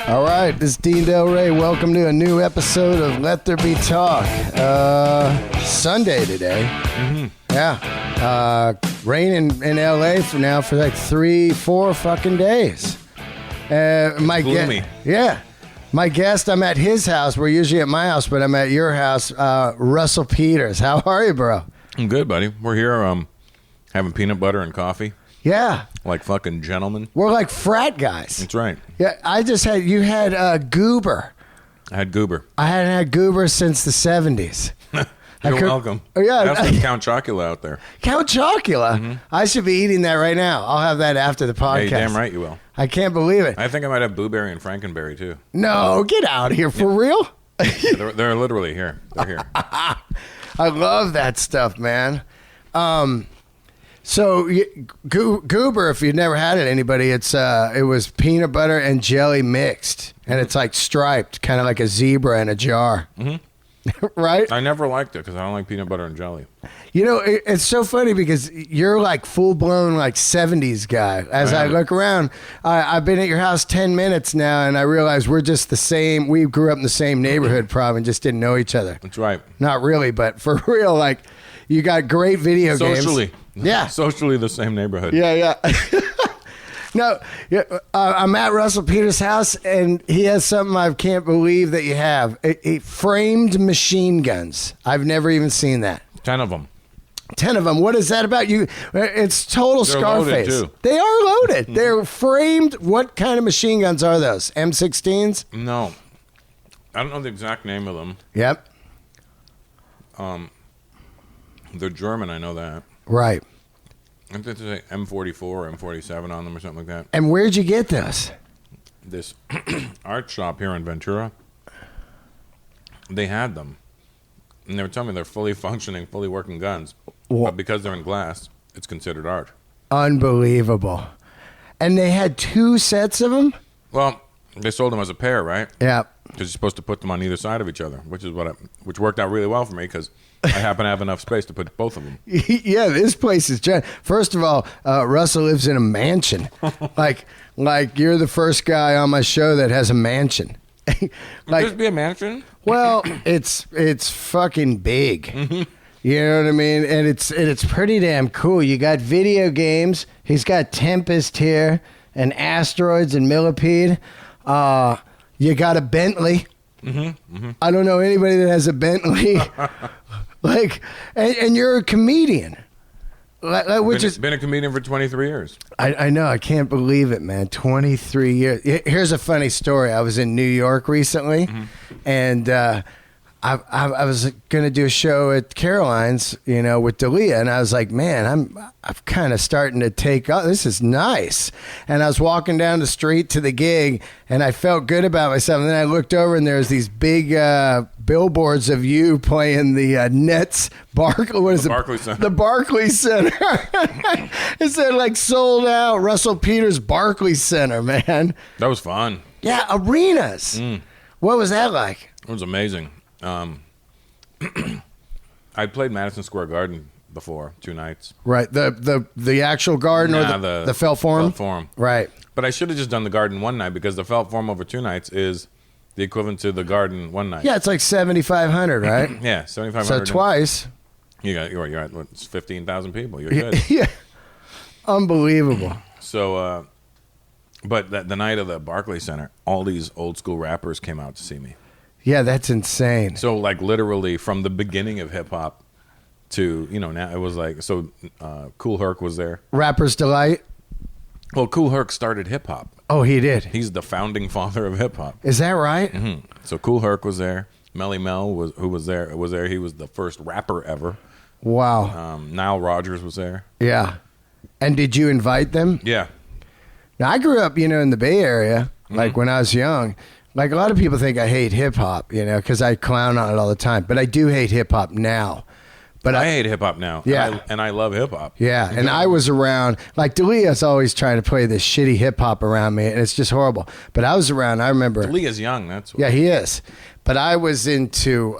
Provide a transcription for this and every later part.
All right, this is Dean Delray. Welcome to a new episode of Let There Be Talk. Sunday today. Mm-hmm. Yeah. Rain in LA for like 3-4 fucking days. Gloomy. My guest, I'm at his house. We're usually at my house, but I'm at your house. Russell Peters. How are you, bro? I'm good, buddy. We're here having peanut butter and coffee. Yeah. Like fucking gentlemen. We're like frat guys. That's right. Yeah, you had Goober. I had Goober. I hadn't had Goober since the 70s. You're welcome. Oh, yeah. That's Count Chocula out there. Count Chocula? Mm-hmm. I should be eating that right now. I'll have that after the podcast. Yeah, you're damn right you will. I can't believe it. I think I might have Blueberry and Frankenberry, too. No, get out of here. For real? Yeah, they're literally here. They're here. I love that stuff, man. So Goober, if you've never had it, anybody, it was peanut butter and jelly mixed, and it's like striped, kind of like a zebra in a jar. Mm-hmm. Right? I never liked it because I don't like peanut butter and jelly. You know, it's so funny because you're like full-blown like 70s guy. As I look around, I've been at your house 10 minutes now, and I realize we're just the same. We grew up in the same neighborhood probably and just didn't know each other. That's right. Not really, but for real, like you got great video games. Socially. Yeah. Socially the same neighborhood. Yeah. No, I'm at Russell Peters' house, and he has something I can't believe that you have. Framed machine guns. I've never even seen that. 10 of them. 10 of them. What is that about? It's total They're Scarface. loaded, too. They are loaded. They're framed. What kind of machine guns are those? M16s? No. I don't know the exact name of them. Yep. They're German, I know that. Right. I think they say M44 or M47 on them or something like that. And where'd you get this? This art shop here in Ventura, they had them. And they were telling me they're fully functioning, fully working guns. But because they're in glass, it's considered art. Unbelievable. And they had 2 sets of them? Well, they sold them as a pair, right? Yeah. Because you're supposed to put them on either side of each other, which worked out really well for me because I happen to have enough space to put both of them. Yeah, this place is giant. First of all, Russell lives in a mansion. like you're the first guy on my show that has a mansion. Would this be a mansion? Well, it's fucking big. Mm-hmm. You know what I mean? And it's pretty damn cool. You got video games. He's got Tempest here and Asteroids and Millipede. You got a Bentley. Mm-hmm. Mm-hmm. I don't know anybody that has a Bentley. And you're a comedian. Been a comedian for 23 years. I know. I can't believe it, man. 23 years. Here's a funny story. I was in New York recently, mm-hmm. and I was going to do a show at Caroline's, with Dalia, and I was like, man, I'm kind of starting to take off. This is nice. And I was walking down the street to the gig, and I felt good about myself. And then I looked over, and there was these big billboards of you playing the Nets Barclays Center. The Barclays Center. It said like sold out Russell Peters Barclays Center, man. That was fun. Yeah, arenas. What was that like? It was amazing. I played Madison Square Garden before 2 nights. Right, the actual Garden or the Felt Forum? Felt Forum. Right. But I should have just done the Garden one night because the Felt Forum over 2 nights is the equivalent to the Garden one night. Yeah, it's like 7,500, right? Yeah, 7,500. So twice. You're at it's 15,000 people. You're good. Yeah, unbelievable. So, but the night of the Barclays Center, all these old school rappers came out to see me. Yeah, that's insane. So, like, literally from the beginning of hip-hop to, now it was like, so Kool Herc was there. Rapper's Delight? Well, Kool Herc started hip-hop. Oh, he did? He's the founding father of hip-hop. Is that right? Mm-hmm. So Kool Herc was there. Melly Mel was there. He was the first rapper ever. Wow. Nile Rodgers was there. Yeah. And did you invite them? Yeah. Now, I grew up, in the Bay Area, like when I was young. Like, a lot of people think I hate hip-hop, because I clown on it all the time. But I do hate hip-hop now. But I hate hip-hop now. Yeah. And I love hip-hop. Yeah, and I was around. Like, Dalia's always trying to play this shitty hip-hop around me, and it's just horrible. But I was around. I remember. Dalia's young, that's what. Yeah, he is. But I was into,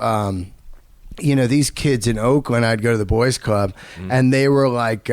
these kids in Oakland. I'd go to the boys' club, and they were like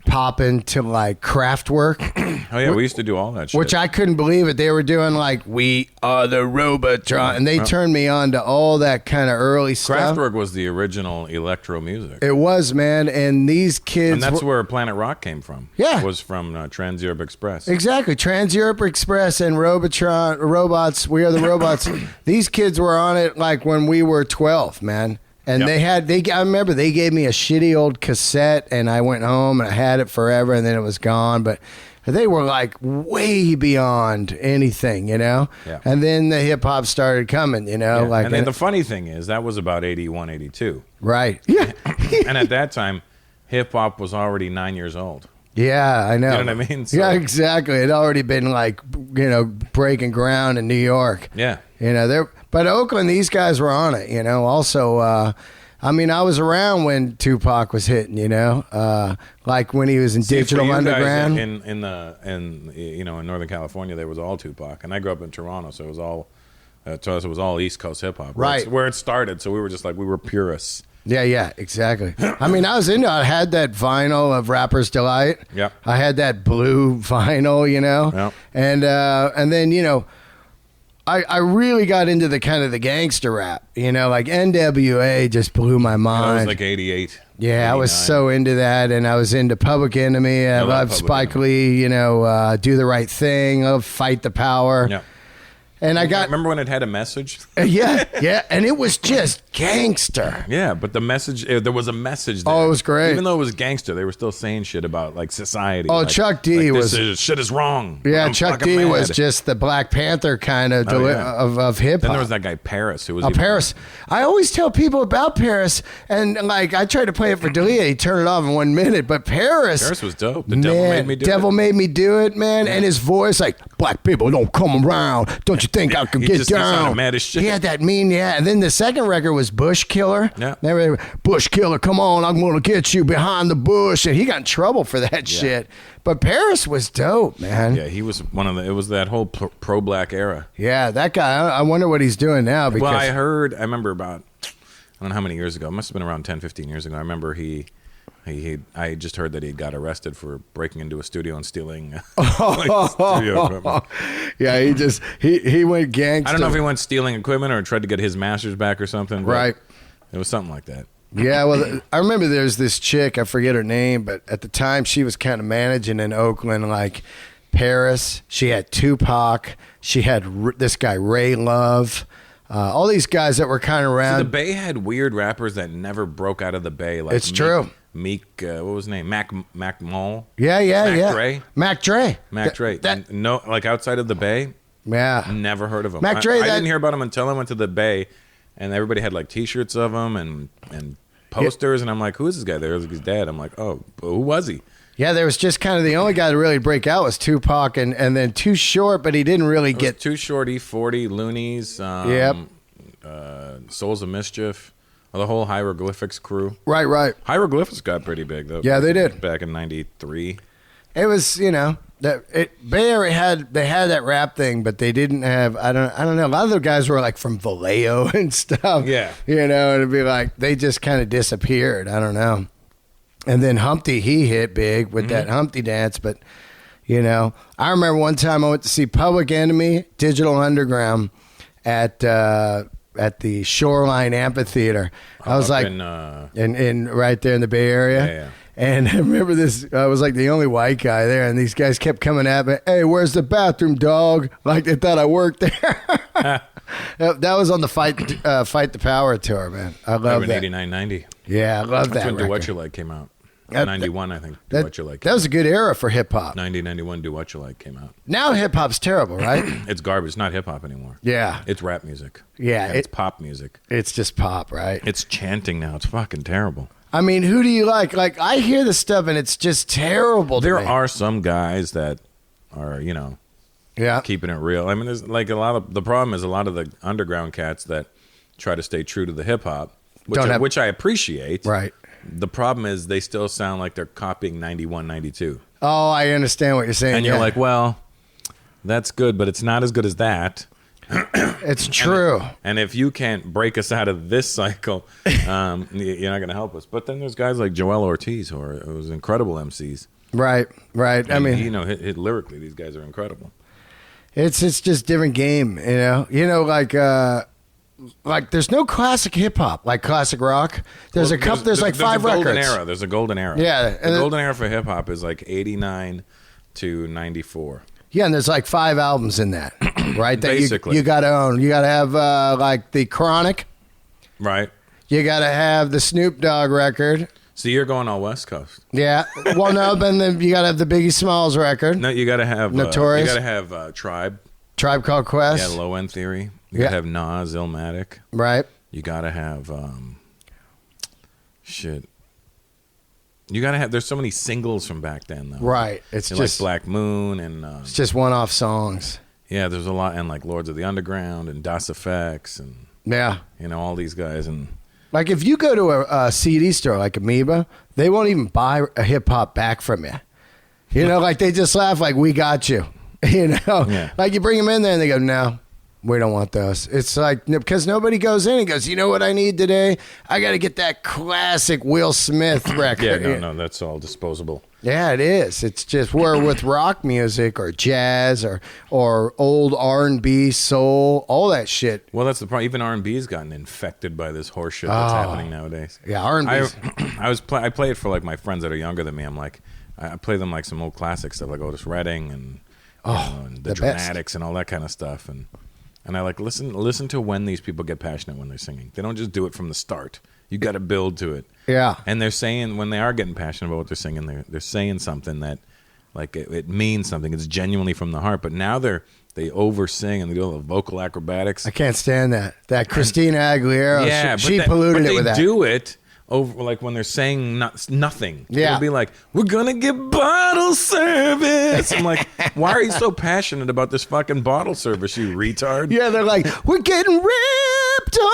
popping to like Kraftwerk. Oh yeah, we used to do all that shit. Which I couldn't believe it. They were doing like "We Are the Robotron," and they turned me on to all that kind of early stuff. Kraftwerk was the original electro music. It was, man, and these kids. And that's where Planet Rock came from. Yeah, was from Trans Europe Express. Exactly, Trans Europe Express and Robots. We Are the Robots. These kids were on it like when we were 12, man. And I remember they gave me a shitty old cassette, and I went home and I had it forever, and then it was gone. But they were like way beyond anything, you know? Yeah. And then the hip hop started coming, you know? Yeah. Like, and then the funny thing is, that was about 81, 82. Right. Yeah. And at that time, hip hop was already 9 years old. Yeah, I know. You know what I mean? So, yeah, exactly. It had already been like, you know, breaking ground in New York. Yeah. You know, but Oakland, these guys were on it, you know. Also, I mean, I was around when Tupac was hitting, you know, like when he was in Digital Underground. Guys in Northern California, there was all Tupac, and I grew up in Toronto, so it was all to us it was all East Coast hip hop, right? Where it started. So we were just like we were purists. Yeah, exactly. I mean, I had that vinyl of Rapper's Delight. Yep. I had that blue vinyl, you know. Yep. And then, you know, I really got into the kind of the gangster rap, you know, like NWA just blew my mind. That was like 88. Yeah, 89. I was so into that, and I was into Public Enemy. I loved Spike Lee, you know, Do the Right Thing, Fight the Power. Yeah. And I remember when it had a message? Yeah, and it was just gangster. Yeah, but the message, there was a message there. Oh, it was great. Even though it was gangster, they were still saying shit about like society. Oh, like, Chuck D was shit is wrong. Yeah, Chuck D was just the Black Panther kind of of hip hop. Then there was that guy Paris who was Paris. I always tell people about Paris, and like I tried to play it for D'Elia, he turned it off in 1 minute. But Paris was dope. The Devil Made Me Do It, man, and his voice like black people don't come around. Don't you think I could get down? Mad as shit. He had that mean, And then the second record was Bush Killer. Yeah. Bush Killer, come on, I'm gonna get you behind the bush, and he got in trouble for that shit. But Paris was dope, man. Yeah, he was it was that whole pro-black era. Yeah, that guy. I wonder what he's doing now. Because I remember about, I don't know how many years ago. It must have been around 10, 15 years ago. I remember I just heard that he got arrested for breaking into a studio and stealing studio equipment. Yeah, he went gangster. I don't know if he went stealing equipment or tried to get his masters back or something. Right. It was something like that. Yeah, well, I remember there's this chick, I forget her name, but at the time she was kind of managing in Oakland, like Paris. She had Tupac. She had this guy, Ray Love. All these guys that were kind of around. So the Bay had weird rappers that never broke out of the Bay. Like it's true. Meek, what was his name? Mac Mall. Yeah. Mac Dre. Mac Dre. No, like outside of the Bay. Yeah. Never heard of him. Mac Dre. I didn't hear about him until I went to the Bay, and everybody had like T-shirts of him and posters, and I'm like, who is this guy? There was his dad. I'm like, oh, who was he? Yeah, there was just kind of the only guy to really break out was Tupac, and then Too Short, but he didn't really get Too Short, E40, Loonies. Souls of Mischief. The whole Hieroglyphics crew. Right. Hieroglyphics got pretty big, though. Yeah, they did. Back in 93. It was, you know, Bay Area had that rap thing, but they didn't have, I don't know. A lot of the guys were like from Vallejo and stuff. Yeah. You know, it'd be like, they just kind of disappeared. I don't know. And then Humpty, he hit big with that Humpty dance, but, you know, I remember one time I went to see Public Enemy, Digital Underground at the Shoreline Amphitheater. I was like, in right there in the Bay Area. Yeah. And I remember this, I was like the only white guy there, and these guys kept coming at me, hey, where's the bathroom, dog? Like they thought I worked there. That was on the Fight the Power tour, man. I love that. 89, 90. Yeah, I love that. That's when Do record. What You Like came out. 91, I think. Do What You Like. That was a good era for hip hop. 90, 91, Do What You Like came out. Now hip hop's terrible, right? It's garbage. It's not hip hop anymore. Yeah. It's rap music. Yeah. It's pop music. It's just pop, right? It's chanting now. It's fucking terrible. I mean, who do you like? Like, I hear this stuff and it's just terrible. There are some guys that are, you know, keeping it real. I mean, there's like the problem is a lot of the underground cats that try to stay true to the hip hop, which I appreciate. Right. The problem is they still sound like they're copying 91, 92. Oh, I understand what you're saying. And you're like, well, that's good, but it's not as good as that. It's true. And if you can't break us out of this cycle, you're not going to help us. But then there's guys like Joel Ortiz, who was incredible MCs. Right. And I mean, hit lyrically, these guys are incredible. It's just different game, like there's no classic hip hop like classic rock. There's there's like five records. There's a golden era. Yeah, the golden era for hip hop is like 89 to 94. Yeah, and there's like 5 albums in that, right? That Basically, you got to own. You got to have like the Chronic, right? You got to have the Snoop Dogg record. So you're going all West Coast. Yeah. Well, no, then you got to have the Biggie Smalls record. No, you got to have Notorious. You got to have Tribe. Tribe Called Quest. Yeah, Low End Theory. You got to have Nas, Illmatic. Right. You got to have shit. You got to have. There's so many singles from back then, though. Right. It's just like Black Moon and. It's just one-off songs. Yeah, there's a lot, and like Lords of the Underground and Das Effects and. Yeah. All these guys and. Like if you go to a CD store like Amoeba, they won't even buy a hip hop back from you. Like they just laugh like, we got you. Yeah. Like you bring them in there and they go, no, we don't want those. It's like, because nobody goes in and goes, you know what I need today? I got to get that classic Will Smith record. Yeah, no, that's all disposable. Yeah, it is. It's just where with rock music or jazz or old R&B, soul, all that shit. Well, that's the problem. Even R&B's gotten infected by this horse shit that's happening nowadays. Yeah, R&B. I play it for like my friends that are younger than me. I'm like, I play them like some old classic stuff like Otis Redding and, and the Dramatics and all that kind of stuff. And I like listen to when these people get passionate when they're singing. They don't just do it from the start. You got to build to it. Yeah. And they're saying, when they are getting passionate about what they're singing, they're saying something that, like, it means something. It's genuinely from the heart. But now they over sing and they do all the vocal acrobatics. I can't stand that. That Christina Aguilera, she polluted it with that. They do it over, like, when they're saying nothing. Yeah. It'll be like, we're going to get bottle service. I'm like, why are you so passionate about this fucking bottle service, you retard? Yeah, they're like, we're getting ripped off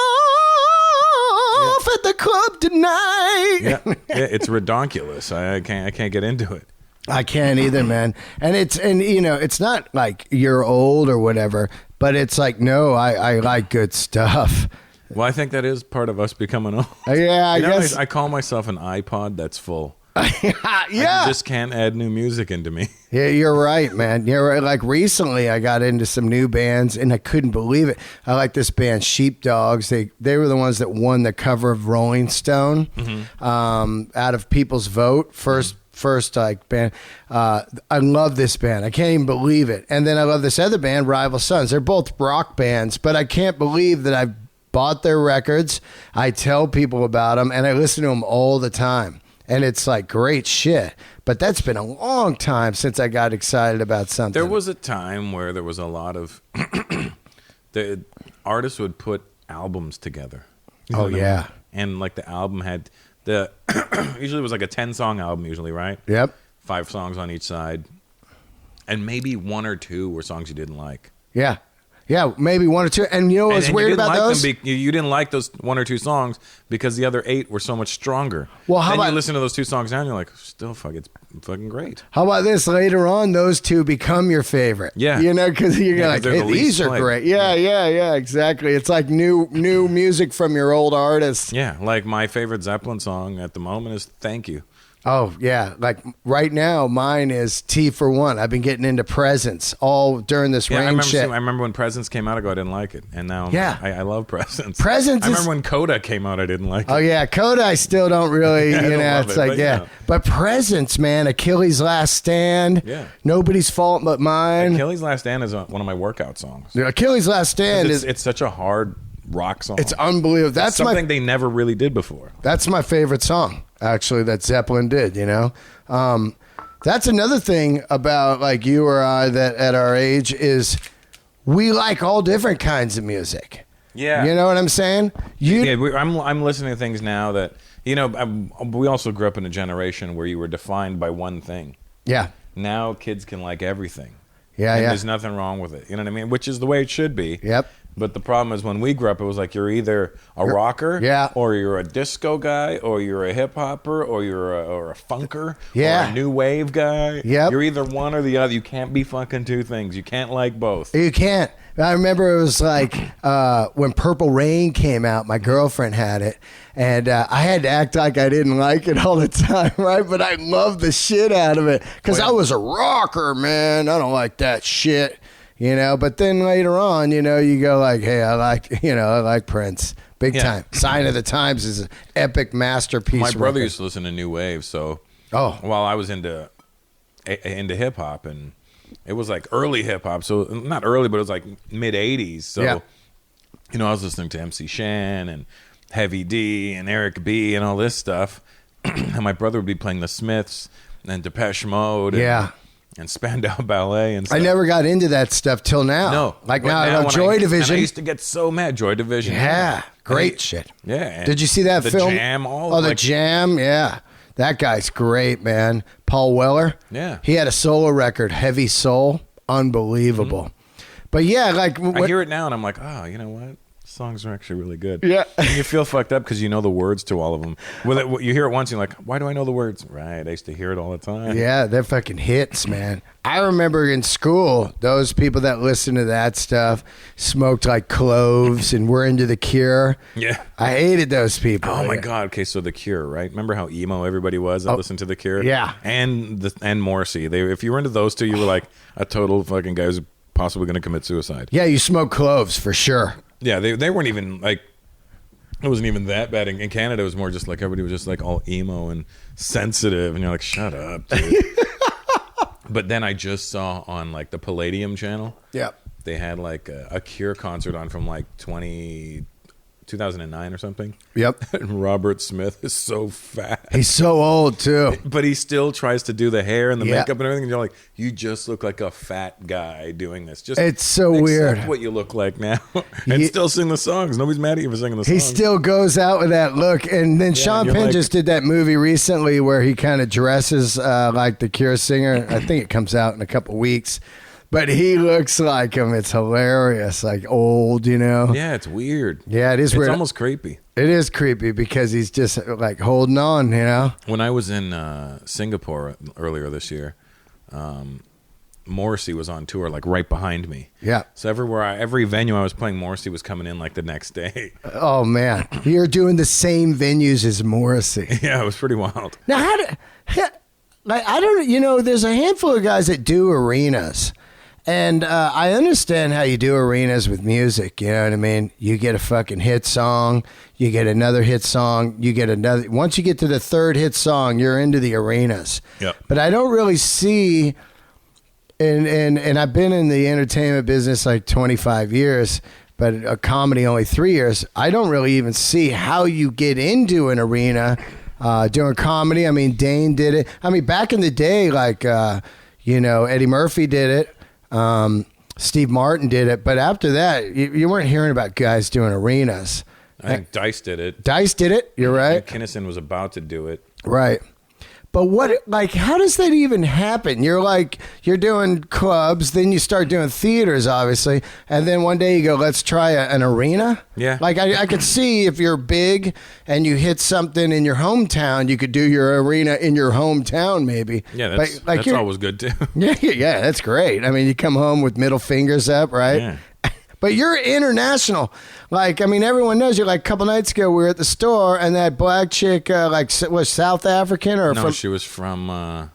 at the club tonight. Yeah, it's redonkulous. I can't get into it. I can't either, man. And it's not like you're old or whatever, but it's like, no, I like good stuff. Well, I think that is part of us becoming old. Yeah, I guess. I call myself an iPod that's full. Yeah. I just can't add new music into me. Yeah, you're right, man. You're right. Like recently I got into some new bands and I couldn't believe it. I like this band Sheepdogs. They were the ones that won the cover of Rolling Stone out of People's Vote. First like band. I love this band. I can't even believe it. And then I love this other band, Rival Sons. They're both rock bands, but I can't believe that I've bought their records. I tell people about them and I listen to them all the time. And it's like great shit. But that's been a long time since I got excited about something. There was a time where there was a lot of the artists would put albums together. Oh, yeah. And like the album had usually it was like a 10-song album usually, right? Yep. 5 songs on each side. And maybe 1 or 2 were songs you didn't like. Yeah. Yeah, maybe 1 or 2. And you know what's weird about those? You didn't like those 1 or 2 songs because the other 8 were so much stronger. Well, how about you listen to those 2 songs now and you're like, still it's fucking great. How about this? Later on, those 2 become your favorite. Yeah. Because you're like, hey, these are great. Yeah, exactly. It's like new music from your old artists. Yeah, like my favorite Zeppelin song at the moment is Thank You. Oh, yeah. Like right now, mine is T for One. I've been getting into Presents all during this rain shit. I remember when Presents came out ago, I didn't like it. And now I love Presents. Presents I remember when Coda came out, I didn't like it. Oh, yeah. Coda, I still don't really, it's like, yeah. But Presents, man, Achilles' Last Stand. Yeah. Nobody's Fault But Mine. Achilles' Last Stand is one of my workout songs. Achilles' Last Stand it's such a hard rock song. It's unbelievable. That's something they never really did before. That's my favorite song, actually, that Zeppelin did, That's another thing about like you or I that at our age is we like all different kinds of music. Yeah. You know what I'm saying? I'm listening to things now that, we also grew up in a generation where you were defined by one thing. Yeah. Now kids can like everything. Yeah, and there's nothing wrong with it. You know what I mean? Which is the way it should be. Yep. But the problem is when we grew up, it was like you're either a rocker, or you're a disco guy, or you're a hip hopper, or you're a funker, or a new wave guy. Yep. You're either one or the other. You can't be fucking 2 things. You can't like both. You can't. I remember it was like when Purple Rain came out, my girlfriend had it, and I had to act like I didn't like it all the time, right? But I loved the shit out of it because I was a rocker, man. I don't like that shit, you know? But then later on, you know, you go like, hey, I like Prince. Big time. Sign of the Times is an epic masterpiece. My brother used to listen to New Wave, so while I was into hip hop, and it was like early hip hop, so not early, but it was like mid '80s. So you know, I was listening to MC Shan and Heavy D and Eric B and all this stuff, and my brother would be playing the Smiths and Depeche Mode. And Spandau Ballet and stuff. I never got into that stuff till now. No. Like now Joy Division. I used to get so mad. Joy Division. Yeah. Great shit. Yeah. Did you see that film? The Jam. The Jam. Yeah. That guy's great, man. Paul Weller. Yeah. He had a solo record, Heavy Soul. Unbelievable. But yeah, like... I hear it now and I'm like, oh, you know what? Songs are actually really good. Yeah. And you feel fucked up because you know the words to all of them. You hear it once and you're like, why do I know the words? Right. I used to hear it all the time. Yeah, they're fucking hits, man. I remember in school, those people that listened to that stuff smoked like cloves and were into The Cure. Yeah. I hated those people. Oh my God. Okay, so The Cure, right? Remember how emo everybody was that listened to The Cure? Yeah. And Morrissey. If you were into those two, you were like a total fucking guy who's possibly going to commit suicide. Yeah, you smoke cloves for sure. Yeah, they weren't even like, it wasn't even that bad. In Canada, it was more just like everybody was just like all emo and sensitive, and you're like, shut up, dude. But then I just saw on like the Palladium channel, they had like a Cure concert on from like 2009 or something. Yep. And Robert Smith is so fat. He's so old too. But he still tries to do the hair and the makeup and everything. And you're like, you just look like a fat guy doing this. Just it's so weird what you look like now. And still sing the songs. Nobody's mad at you for singing the songs. He still goes out with that look. And then Sean Penn just did that movie recently where he kind of dresses like the Cure singer. I think it comes out in a couple weeks. But he looks like him. It's hilarious. Like old, you know? Yeah, it's weird. Yeah, it is weird. It's almost creepy. It is creepy because he's just like holding on, you know? When I was in Singapore earlier this year, Morrissey was on tour like right behind me. Yeah. So every venue I was playing, Morrissey was coming in like the next day. Oh, man. You're doing the same venues as Morrissey. Yeah, it was pretty wild. Now, I don't, you know, there's a handful of guys that do arenas. And I understand how you do arenas with music, you know what I mean? You get a fucking hit song, you get another hit song, you get another. Once you get to the third hit song, you're into the arenas. Yep. But I don't really see, and I've been in the entertainment business like 25 years, but a comedy only 3 years. I don't really even see how you get into an arena doing comedy. I mean, Dane did it. I mean, back in the day, like, you know, Eddie Murphy did it. Steve Martin did it, but after that, you weren't hearing about guys doing arenas. I think Dice did it. Dice did it. You're right. Kinnison was about to do it. Right. But how does that even happen? You're doing clubs, then you start doing theaters, obviously, and then one day you go, let's try an arena? Yeah. Like, I could see if you're big and you hit something in your hometown, you could do your arena in your hometown, maybe. Yeah, that's always good, too. Yeah, that's great. I mean, you come home with middle fingers up, right? Yeah. But you're international. Like, I mean, everyone knows you. Like, a couple nights ago, we were at the store, and that black chick, was South African or No, she was from...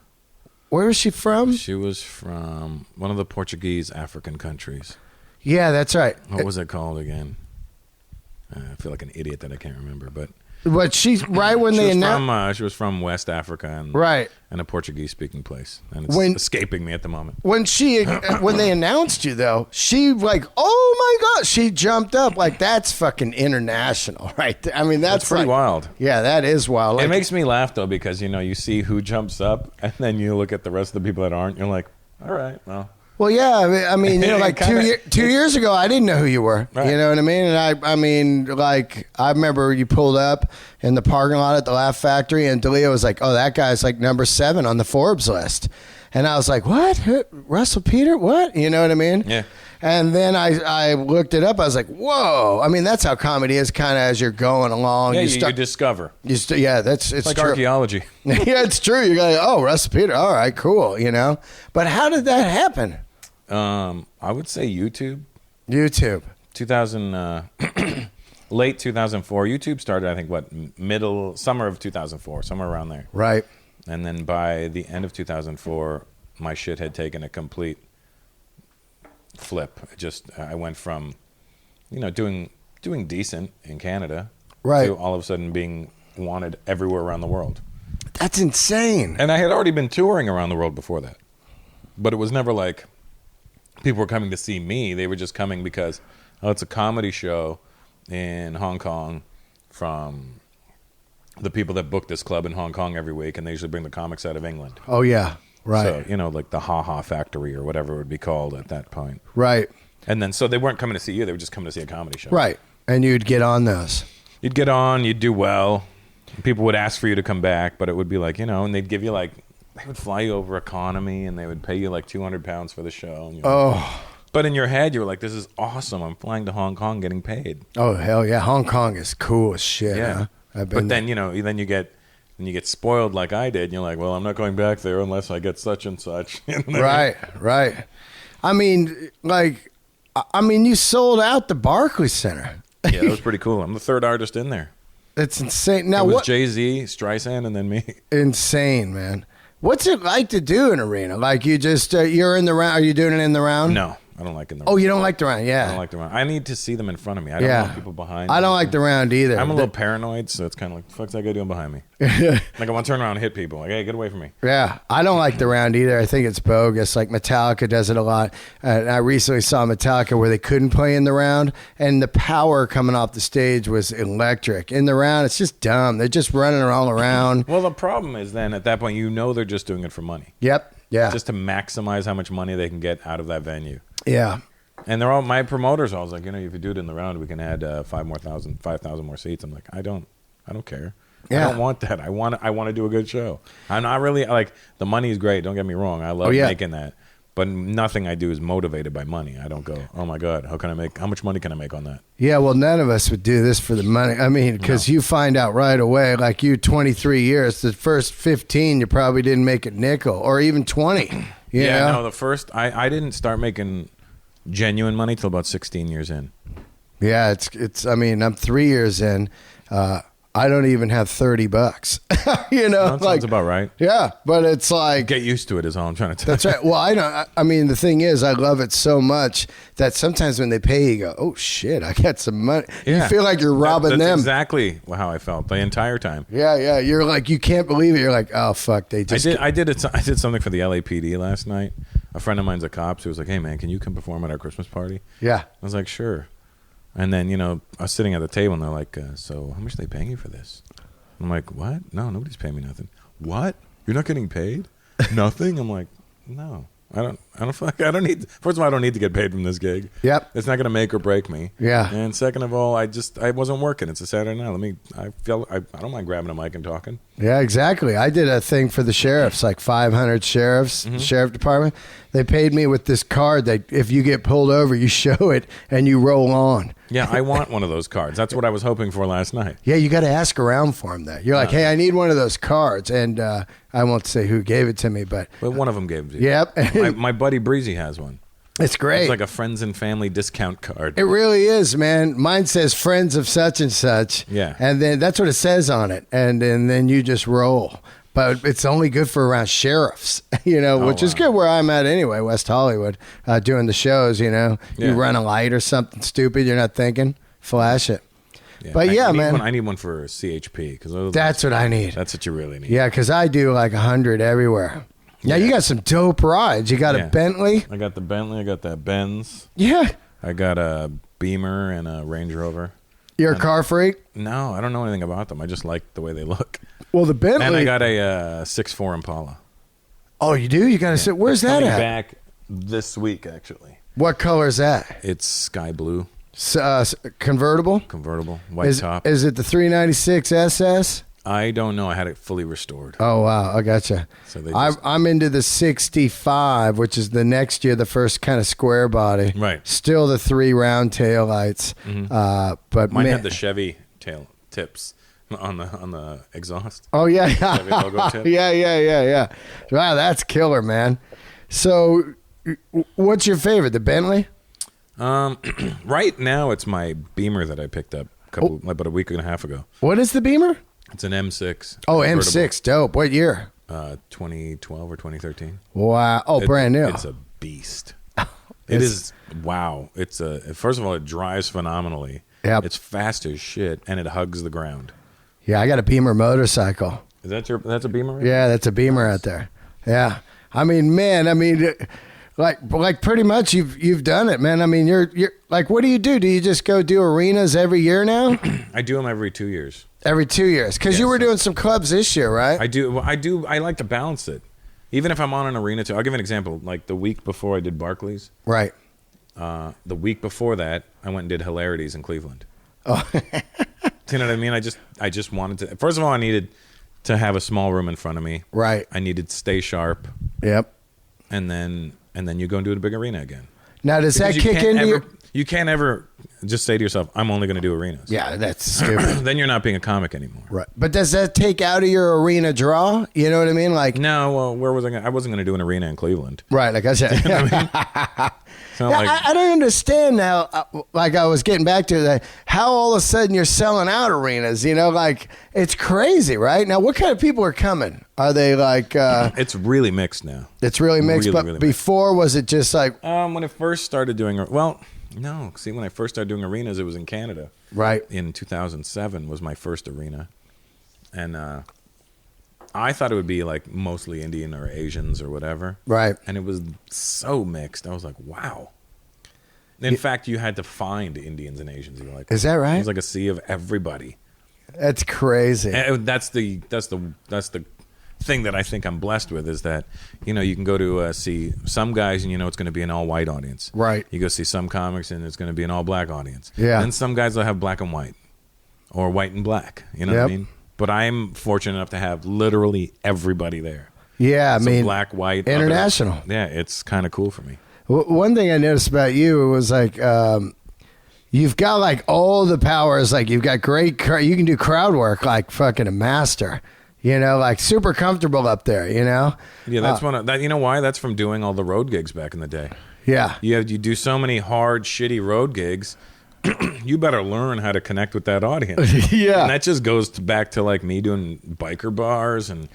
where was she from? She was from one of the Portuguese African countries. Yeah, that's right. What was it called again? I feel like an idiot that I can't remember, but... But she's right when they announced. She was from West Africa and a Portuguese-speaking place, and it's escaping me at the moment. When they announced you though, she like, oh my god, she jumped up like that's fucking international, right? I mean, that's pretty wild. Yeah, that is wild. Like, it makes me laugh though because you see who jumps up, and then you look at the rest of the people that aren't. You're like, all right, well. Well, yeah, I mean, you know, like 2 years ago, I didn't know who you were. Right. You know what I mean? And I mean, like, I remember you pulled up in the parking lot at the Laugh Factory, and D'Elia was like, oh, that guy's like number 7 on the Forbes list. And I was like, what? Russell Peter? What? You know what I mean? Yeah. And then I looked it up. I was like, whoa. I mean, that's how comedy is kind of as you're going along. Yeah, you discover. It's like true. archaeology. Yeah, it's true. You're like, oh, Russell Peter. All right, cool, you know. But how did that happen? I would say YouTube. YouTube. 2000, late 2004. YouTube started, I think, summer of 2004, somewhere around there. Right. And then by the end of 2004, my shit had taken a complete flip. I went from, doing decent in Canada, right, to all of a sudden being wanted everywhere around the world. That's insane. And I had already been touring around the world before that. But it was never like people were coming to see me. They were just coming because, it's a comedy show in Hong Kong from the people that book this club in Hong Kong every week, and they usually bring the comics out of England. Oh, yeah. Right. So, like the Ha Ha Factory or whatever it would be called at that point. Right. And then, so they weren't coming to see you. They were just coming to see a comedy show. Right. And you'd get on those. You'd get on. You'd do well. People would ask for you to come back, but it would be like, and they'd give you they would fly you over economy, and they would pay you like £200 for the show. And but in your head, you were like, this is awesome. I'm flying to Hong Kong getting paid. Oh, hell yeah. Hong Kong is cool as shit. Yeah. Huh? But then, then you get spoiled like I did. And you're like, well, I'm not going back there unless I get such and such. Right. I mean, you sold out the Barclays Center. Yeah, that was pretty cool. I'm the third artist in there. That's insane. Now, it was Jay-Z, Streisand, and then me. Insane, man. What's it like to do an arena? Like you just, you're in the round. Are you doing it in the round? No, I don't like in the round. Oh, you don't like the round? Yeah. I don't like the round. I need to see them in front of me. I don't want people behind me. I don't like the round either. I'm a little paranoid, so it's kind of like, the fuck's that guy doing behind me? Like I want to turn around and hit people. Like, hey, get away from me. Yeah, I don't like the round either. I think it's bogus. Like Metallica does it a lot. I recently saw Metallica where they couldn't play in the round, and the power coming off the stage was electric. In the round, it's just dumb. They're just running all around. Well, the problem is then at that point, they're just doing it for money. Yep. Yeah. Just to maximize how much money they can get out of that venue. Yeah. And they're all my promoters. I was like, if you do it in the round, we can add 5,000 more seats. I'm like, I don't care. Yeah. I don't want that. I want to do a good show. I'm not really like the money is great. Don't get me wrong. I love making that, but nothing I do is motivated by money. I don't go, oh my God, how much money can I make on that? Yeah. Well, none of us would do this for the money. I mean, because you find out right away, like 23 years, the first 15, you probably didn't make a nickel or even 20. You know? No, the first, I didn't start making genuine money till about 16 years in. Yeah, it's. I mean, I'm 3 years in. I don't even have $30. That sounds about right. Yeah, but it's like get used to it is all I'm trying to tell you. That's right. Well, I know. I mean, the thing is, I love it so much that sometimes when they pay, you go, "Oh shit, I got some money." Yeah. You feel like you're robbing them. That's exactly how I felt the entire time. Yeah. You're like, you can't believe it. You're like, oh fuck, they just. I did something for the LAPD last night. A friend of mine's a cop, so he was like, "Hey man, can you come perform at our Christmas party?" Yeah. I was like, "Sure." And then I was sitting at the table, and they're like, "So how much are they paying you for this?" I'm like, "What? No, nobody's paying me nothing." "What? You're not getting paid? Nothing?" I'm like, "No, I don't need. First of all, I don't need to get paid from this gig. Yep, it's not going to make or break me. Yeah. And second of all, I wasn't working. It's a Saturday night. I don't mind grabbing a mic and talking. Yeah, exactly. I did a thing for the sheriffs, like 500 sheriffs, sheriff department. They paid me with this card that if you get pulled over, you show it and you roll on. Yeah, I want one of those cards. That's what I was hoping for last night. Yeah, you got to ask around for them. That you're like, hey, I need one of those cards, and I won't say who gave it to me, but one of them gave it to you. Yep. my buddy Breezy has one. It's great. It's like a friends and family discount card. It really is, man. Mine says friends of such and such. Yeah. And then that's what it says on it, and then you just roll. But it's only good for around sheriffs, which is good where I'm at anyway, West Hollywood, doing the shows, You run a light or something stupid, you're not thinking, flash it. Yeah, but man. I need one for CHP. Cause that's what I need. That's what you really need. Yeah, because I do like 100 everywhere. Now, you got some dope rides. You got a Bentley. I got the Bentley. I got that Benz. Yeah. I got a Beamer and a Range Rover. You're a car freak? No, I don't know anything about them. I just like the way they look. Well, the Bentley. And I got a 6'4" Impala. Oh, you do? You got to sit. Where's that at? Back this week, actually. What color is that? It's sky blue. Convertible? Convertible. White top. Is it the 396 SS? I don't know. I had it fully restored. Oh, wow. I gotcha. So I'm into the 65, which is the next year, the first kind of square body. Right. Still the 3 round tail lights. But mine had the Chevy tail tips on the exhaust. Oh, yeah. Chevy logo tip. Yeah. Wow, that's killer, man. So what's your favorite? The Bentley? Right now, it's my Beamer that I picked up about a week and a half ago. What is the Beamer? It's an M6. Oh, M6. Dope. What year? 2012 or 2013. Wow. Oh, brand new. It's a beast. It is. Wow. It's first of all, it drives phenomenally. Yep. It's fast as shit, and it hugs the ground. Yeah, I got a Beamer motorcycle. Is that that's a Beamer? Right? Yeah, that's a Beamer out there. Yeah. I mean, man, like pretty much you've done it, man. I mean, you're like, what do you do? Do you just go do arenas every year now? I do them every 2 years. Every 2 years, because you were doing some clubs this year, right? I do. I like to balance it. Even if I'm on an arena too. I'll give an example. Like the week before I did Barclays. Right. The week before that, I went and did Hilarities in Cleveland. Oh. You know what I mean? I just wanted to. First of all, I needed to have a small room in front of me. Right. I needed to stay sharp. Yep. And then you go and do it a big arena again. Now, does that kick into you? You can't ever just say to yourself, I'm only going to do arenas. Yeah, that's stupid. Then you're not being a comic anymore. Right. But does that take out of your arena draw? You know what I mean? Like, no, well, where was I going? I wasn't going to do an arena in Cleveland. Right, like I said. You know what I mean? I don't understand now, like I was getting back to that, how all of a sudden you're selling out arenas, you know, like it's crazy, right? Now, what kind of people are coming? Are they like... it's really mixed now. It's really mixed, really, but really before, was it just like... When I first started doing... Well, no. See, when I first started doing arenas, it was in Canada. Right. In 2007 was my first arena. And I thought it would be like mostly Indian or Asians or whatever. Right. And it was so mixed. I was like, wow. In fact, you had to find Indians and Asians. You're like, is that right? It was like a sea of everybody. That's crazy. And that's the thing that I think I'm blessed with is that, you know, you can go to see some guys and you know it's going to be an all-white audience. Right. You go see some comics and it's going to be an all-black audience. Yeah. And some guys will have black and white or white and black. You know what I mean? But I'm fortunate enough to have literally everybody there. Yeah, I mean, black, white, international. Yeah, it's kind of cool for me. One thing I noticed about you was like you've got like all the powers. Like you've got great, you can do crowd work like fucking a master. You know, like super comfortable up there. You know. Yeah, that's one of that. You know why? That's from doing all the road gigs back in the day. Yeah. You do so many hard, shitty road gigs. You better learn how to connect with that audience. Yeah. And that just goes back to like me doing biker bars and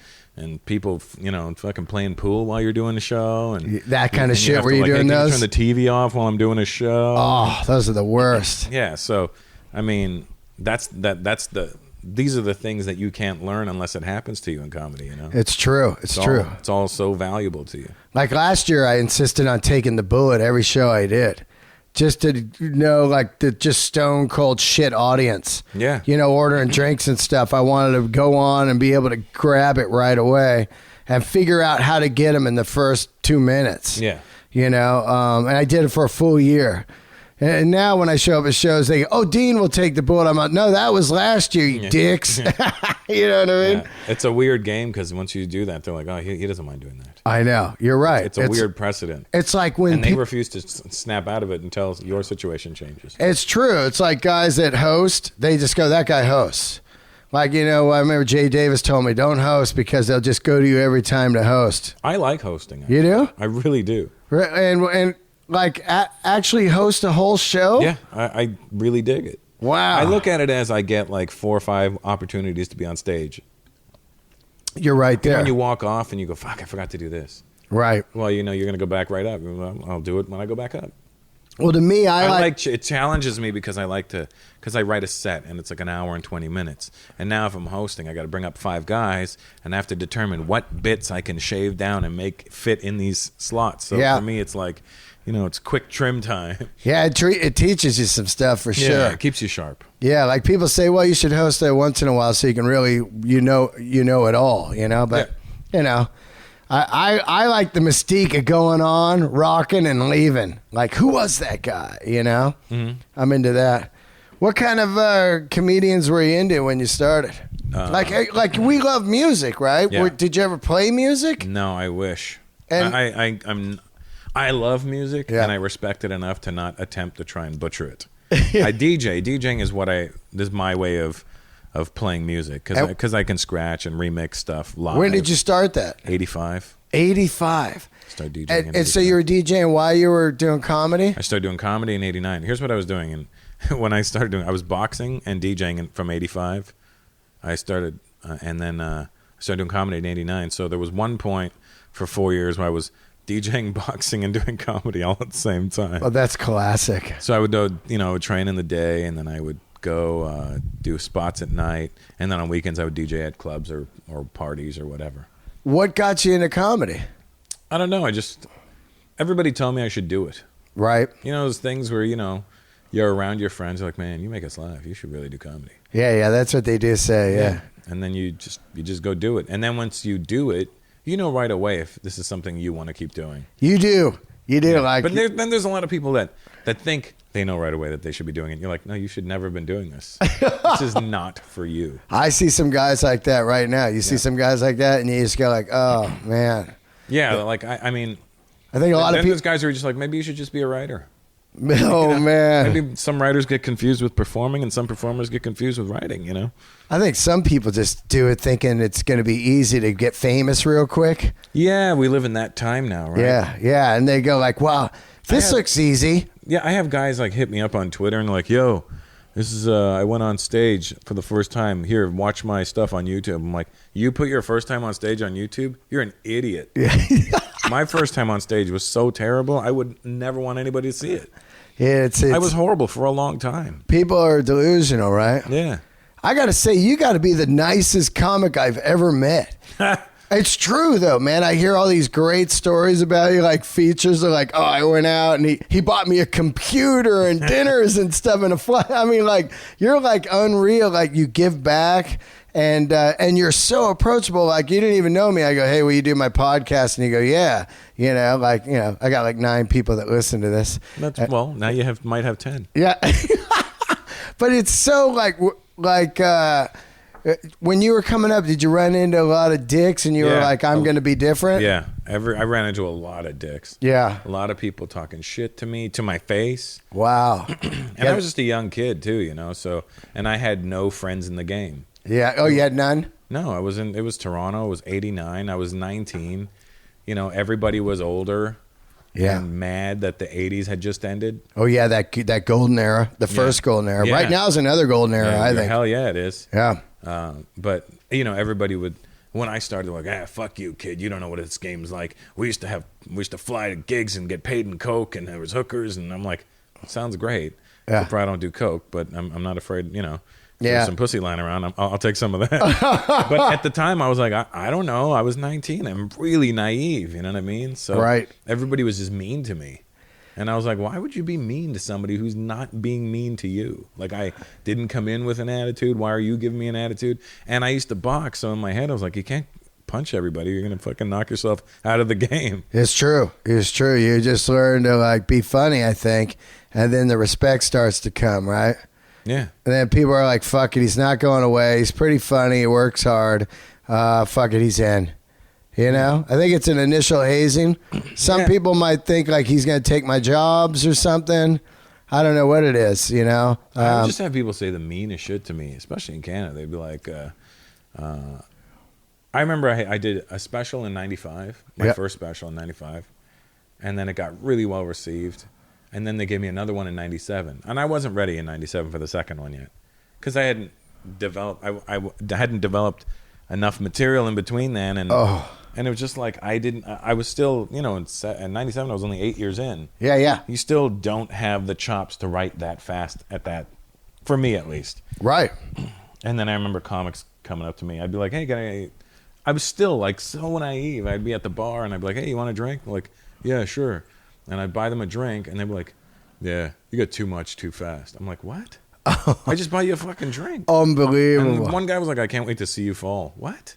people, you know, fucking playing pool while you're doing the show and that kind of shit. Were you doing those? Turn the TV off while I'm doing a show. Oh, those are the worst. Yeah. So, I mean, these are the things that you can't learn unless it happens to you in comedy, you know? It's true. It's true. It's all so valuable to you. Like last year, I insisted on taking the bullet every show I did. Just to know, like, the just stone cold shit audience. Yeah. You know, ordering drinks and stuff. I wanted to go on and be able to grab it right away and figure out how to get them in the first 2 minutes. Yeah. You know, and I did it for a full year. And now when I show up at shows, they go, oh, Dean will take the bullet. I'm like, no, that was last year, you dicks. You know what I mean? Yeah. It's a weird game because once you do that, they're like, oh, he doesn't mind doing that. I know. You're right. It's a weird precedent. It's like when... And they refuse to snap out of it until your situation changes. It's true. It's like guys that host, they just go, that guy hosts. Like, you know, I remember Jay Davis told me, don't host because they'll just go to you every time to host. I like hosting. Actually. You do? I really do. And like, actually host a whole show? Yeah, I really dig it. Wow. I look at it as I get like 4 or 5 opportunities to be on stage. You're right there. When you walk off and you go, fuck, I forgot to do this. Right. Well, you know, you're going to go back right up. I'll do it when I go back up. Well, to me, I like it challenges me because I write a set and it's like an hour and 20 minutes. And now if I'm hosting, I got to bring up 5 guys and I have to determine what bits I can shave down and make fit in these slots. So for me, it's like, you know, it's quick trim time. Yeah, it teaches you some stuff for sure. Yeah, it keeps you sharp. Yeah, like people say, well, you should host that once in a while so you can really, you know it all, you know. But, you know, I like the mystique of going on, rocking, and leaving. Like, who was that guy, you know? Mm-hmm. I'm into that. What kind of comedians were you into when you started? Like we love music, right? Yeah. Did you ever play music? No, I wish. And I love music, and I respect it enough to not attempt to try and butcher it. I DJ. DJing is my way of playing music because I can scratch and remix stuff live. When did you start that? 85. 85. Started DJing. And so you were DJing while you were doing comedy? I started doing comedy in '89. Here's what I was doing, and when I started doing, I was boxing and DJing from '85. I started, and then I started doing comedy in '89. So there was one point for 4 years where I was DJing, boxing, and doing comedy all at the same time. Oh, that's classic. So I would do, train in the day, and then I would go do spots at night, and then on weekends I would DJ at clubs or parties or whatever. What got you into comedy? I don't know. Everybody told me I should do it. Right. Those things where, you're around your friends, you're like, man, you make us laugh. You should really do comedy. Yeah, that's what they do say, yeah. And then you just go do it. And then once you do it, you know right away if this is something you want to keep doing. You do. Yeah. But then there's a lot of people that think they know right away that they should be doing it. You're like, no, you should never have been doing this. This is not for you. I see some guys like that right now. You see some guys like that, and you just go like, oh, man. Yeah, like, I mean... I think a lot of people... There's guys who are just like, maybe you should just be a writer. Oh, man. Maybe some writers get confused with performing, and some performers get confused with writing, I think some people just do it thinking it's going to be easy to get famous real quick. Yeah, we live in that time now, right? Yeah. And they go like, wow, this looks easy. Yeah, I have guys like hit me up on Twitter and like, yo, this is, I went on stage for the first time. Here, watch my stuff on YouTube. I'm like, you put your first time on stage on YouTube? You're an idiot. Yeah. My first time on stage was so terrible, I would never want anybody to see it. Yeah, I was horrible for a long time. People are delusional, right? Yeah. I got to say, you got to be the nicest comic I've ever met. It's true, though, man. I hear all these great stories about you, like features are like, oh, I went out and he bought me a computer and dinners and stuff and a flight. I mean, like, you're like unreal. Like, you give back and you're so approachable. Like, you didn't even know me. I go, hey, will you do my podcast? And you go, yeah. I got like 9 people that listen to this. Well, now you might have 10. Yeah. But it's so like when you were coming up, did you run into a lot of dicks and you were like, I'm going to be different? Yeah. I ran into a lot of dicks. Yeah. A lot of people talking shit to me, to my face. Wow. And I was just a young kid too, so, and I had no friends in the game. Yeah. Oh, you had none? No, it was Toronto. It was 89. I was 19. Everybody was older. Yeah. And mad that the 80s had just ended. Oh, yeah, that golden era, the first golden era. Yeah. Right now is another golden era, I think. Hell yeah, it is. Yeah. But, everybody would, when I started, like, fuck you, kid. You don't know what this game's like. We used to fly to gigs and get paid in coke, and there was hookers, and I'm like, sounds great. Yeah. I probably don't do coke, but I'm not afraid, there's some pussy lying around, I'll take some of that. But at the time, I was like, I don't know. I was 19. I'm really naive. You know what I mean? So everybody was just mean to me. And I was like, why would you be mean to somebody who's not being mean to you? Like, I didn't come in with an attitude. Why are you giving me an attitude? And I used to box. So in my head, I was like, you can't punch everybody. You're going to fucking knock yourself out of the game. It's true. You just learn to, like, be funny, I think. And then the respect starts to come, right? Yeah. And then people are like, fuck it, he's not going away. He's pretty funny. He works hard. Fuck it, he's in. I think it's an initial hazing. Some people might think like he's going to take my jobs or something. I don't know what it is, I just have people say the meanest shit to me, especially in Canada. They'd be like, I remember I did a special in 95, my first special in 95, and then it got really well received. And then they gave me another one in 97. And I wasn't ready in 97 for the second one yet. Because I hadn't developed, I hadn't developed enough material in between then. And it was just like, I was still, in 97, I was only 8 years in. Yeah. You still don't have the chops to write that fast at that, for me at least. Right. And then I remember comics coming up to me. I'd be like, hey, I was still like so naive. I'd be at the bar and I'd be like, hey, you want a drink? I'm like, yeah, sure. And I'd buy them a drink, and they'd be like, yeah, you got too much too fast. I'm like, what? I just buy you a fucking drink. Unbelievable. And one guy was like, I can't wait to see you fall. What?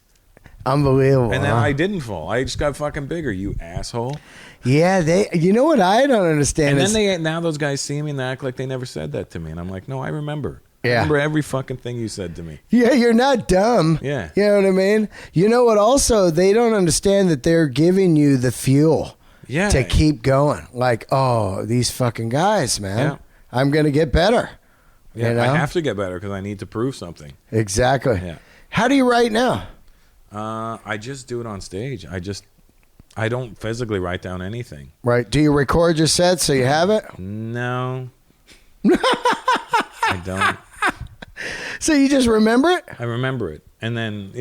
Unbelievable. And then I didn't fall. I just got fucking bigger, you asshole. Yeah, you know what I don't understand and then now those guys see me and they act like they never said that to me. And I'm like, no, I remember. Yeah. I remember every fucking thing you said to me. Yeah, you're not dumb. Yeah. You know what I mean? You know what also, they don't understand that they're giving you the fuel. Yeah. To keep going. Like, oh, these fucking guys, man. Yeah. I'm going to get better. Yeah, I have to get better because I need to prove something. Exactly. Yeah. How do you write now? I just do it on stage. I just I don't physically write down anything. Right. Do you record your sets so you have it? No. I don't. So you just remember it? I remember it. And then,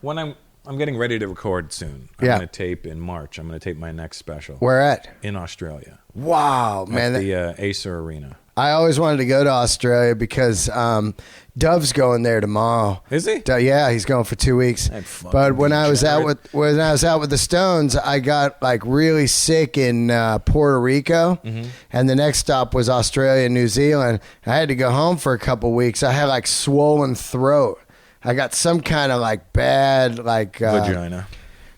when I'm getting ready to record soon. I'm going to tape in March. I'm going to tape my next special. Where at? In Australia. Wow, man. At the Acer Arena. I always wanted to go to Australia because Dove's going there tomorrow. Is he? Yeah, he's going for 2 weeks. But when I was out with the Stones, I got like really sick in Puerto Rico, and the next stop was Australia and New Zealand. I had to go home for a couple weeks. I had like swollen throat. I got some kind of like bad like vagina.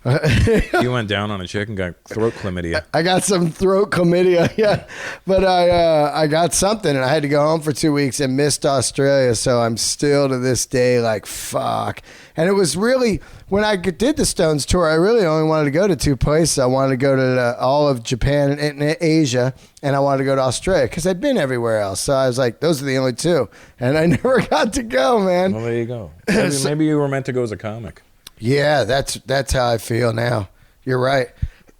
You went down on a chick and got throat chlamydia. I got some throat chlamydia, yeah. But I got something, and I had to go home for 2 weeks and missed Australia. So I'm still to this day like, fuck. And it was really, when I did the Stones tour, I really only wanted to go to 2 places. I wanted to go to all of Japan and Asia, and I wanted to go to Australia because I'd been everywhere else. So I was like, those are the only 2. And I never got to go, man. Well, there you go. Maybe you were meant to go as a comic. Yeah, that's how I feel now. You're right.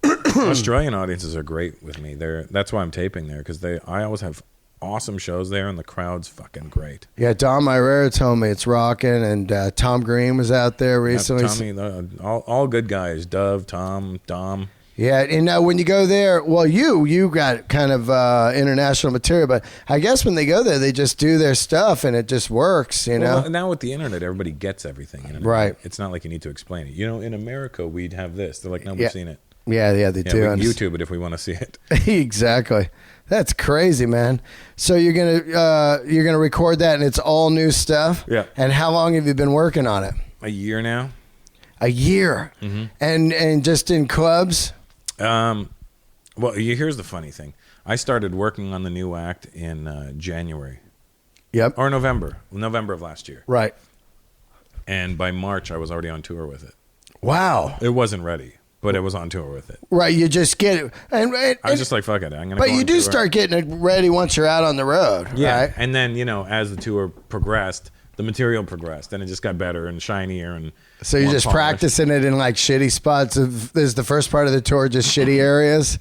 Australian audiences are great with me. That's why I'm taping there, because I always have awesome shows there, and the crowd's fucking great. Yeah, Dom Irera told me it's rocking, and Tom Green was out there recently. Tommy, all good guys. Dove, Tom, Dom. Yeah, and when you go there, well, you got kind of international material, but I guess when they go there, they just do their stuff, and it just works, you know? Well, now with the internet, everybody gets everything. Right. It's not like you need to explain it. In America, we'd have this. They're like, no, we've seen it. Yeah, they do. We can YouTube it if we want to see it. Exactly. That's crazy, man. So you're gonna record that, and it's all new stuff? Yeah. And how long have you been working on it? A year now. A year? Mm-hmm. And just in clubs? Well, here's the funny thing. I started working on the new act in January. Yep. Or November of last year. Right. And by March, I was already on tour with it. Wow. It wasn't ready, but it was on tour with it. Right. You just get it. And I was just like, fuck it. I'm gonna. But you do start getting it ready once you're out on the road. Yeah. Right? And then, as the tour progressed, the material progressed, and it just got better and shinier and. So you're just practicing it in like shitty spots. Is the first part of the tour just shitty areas?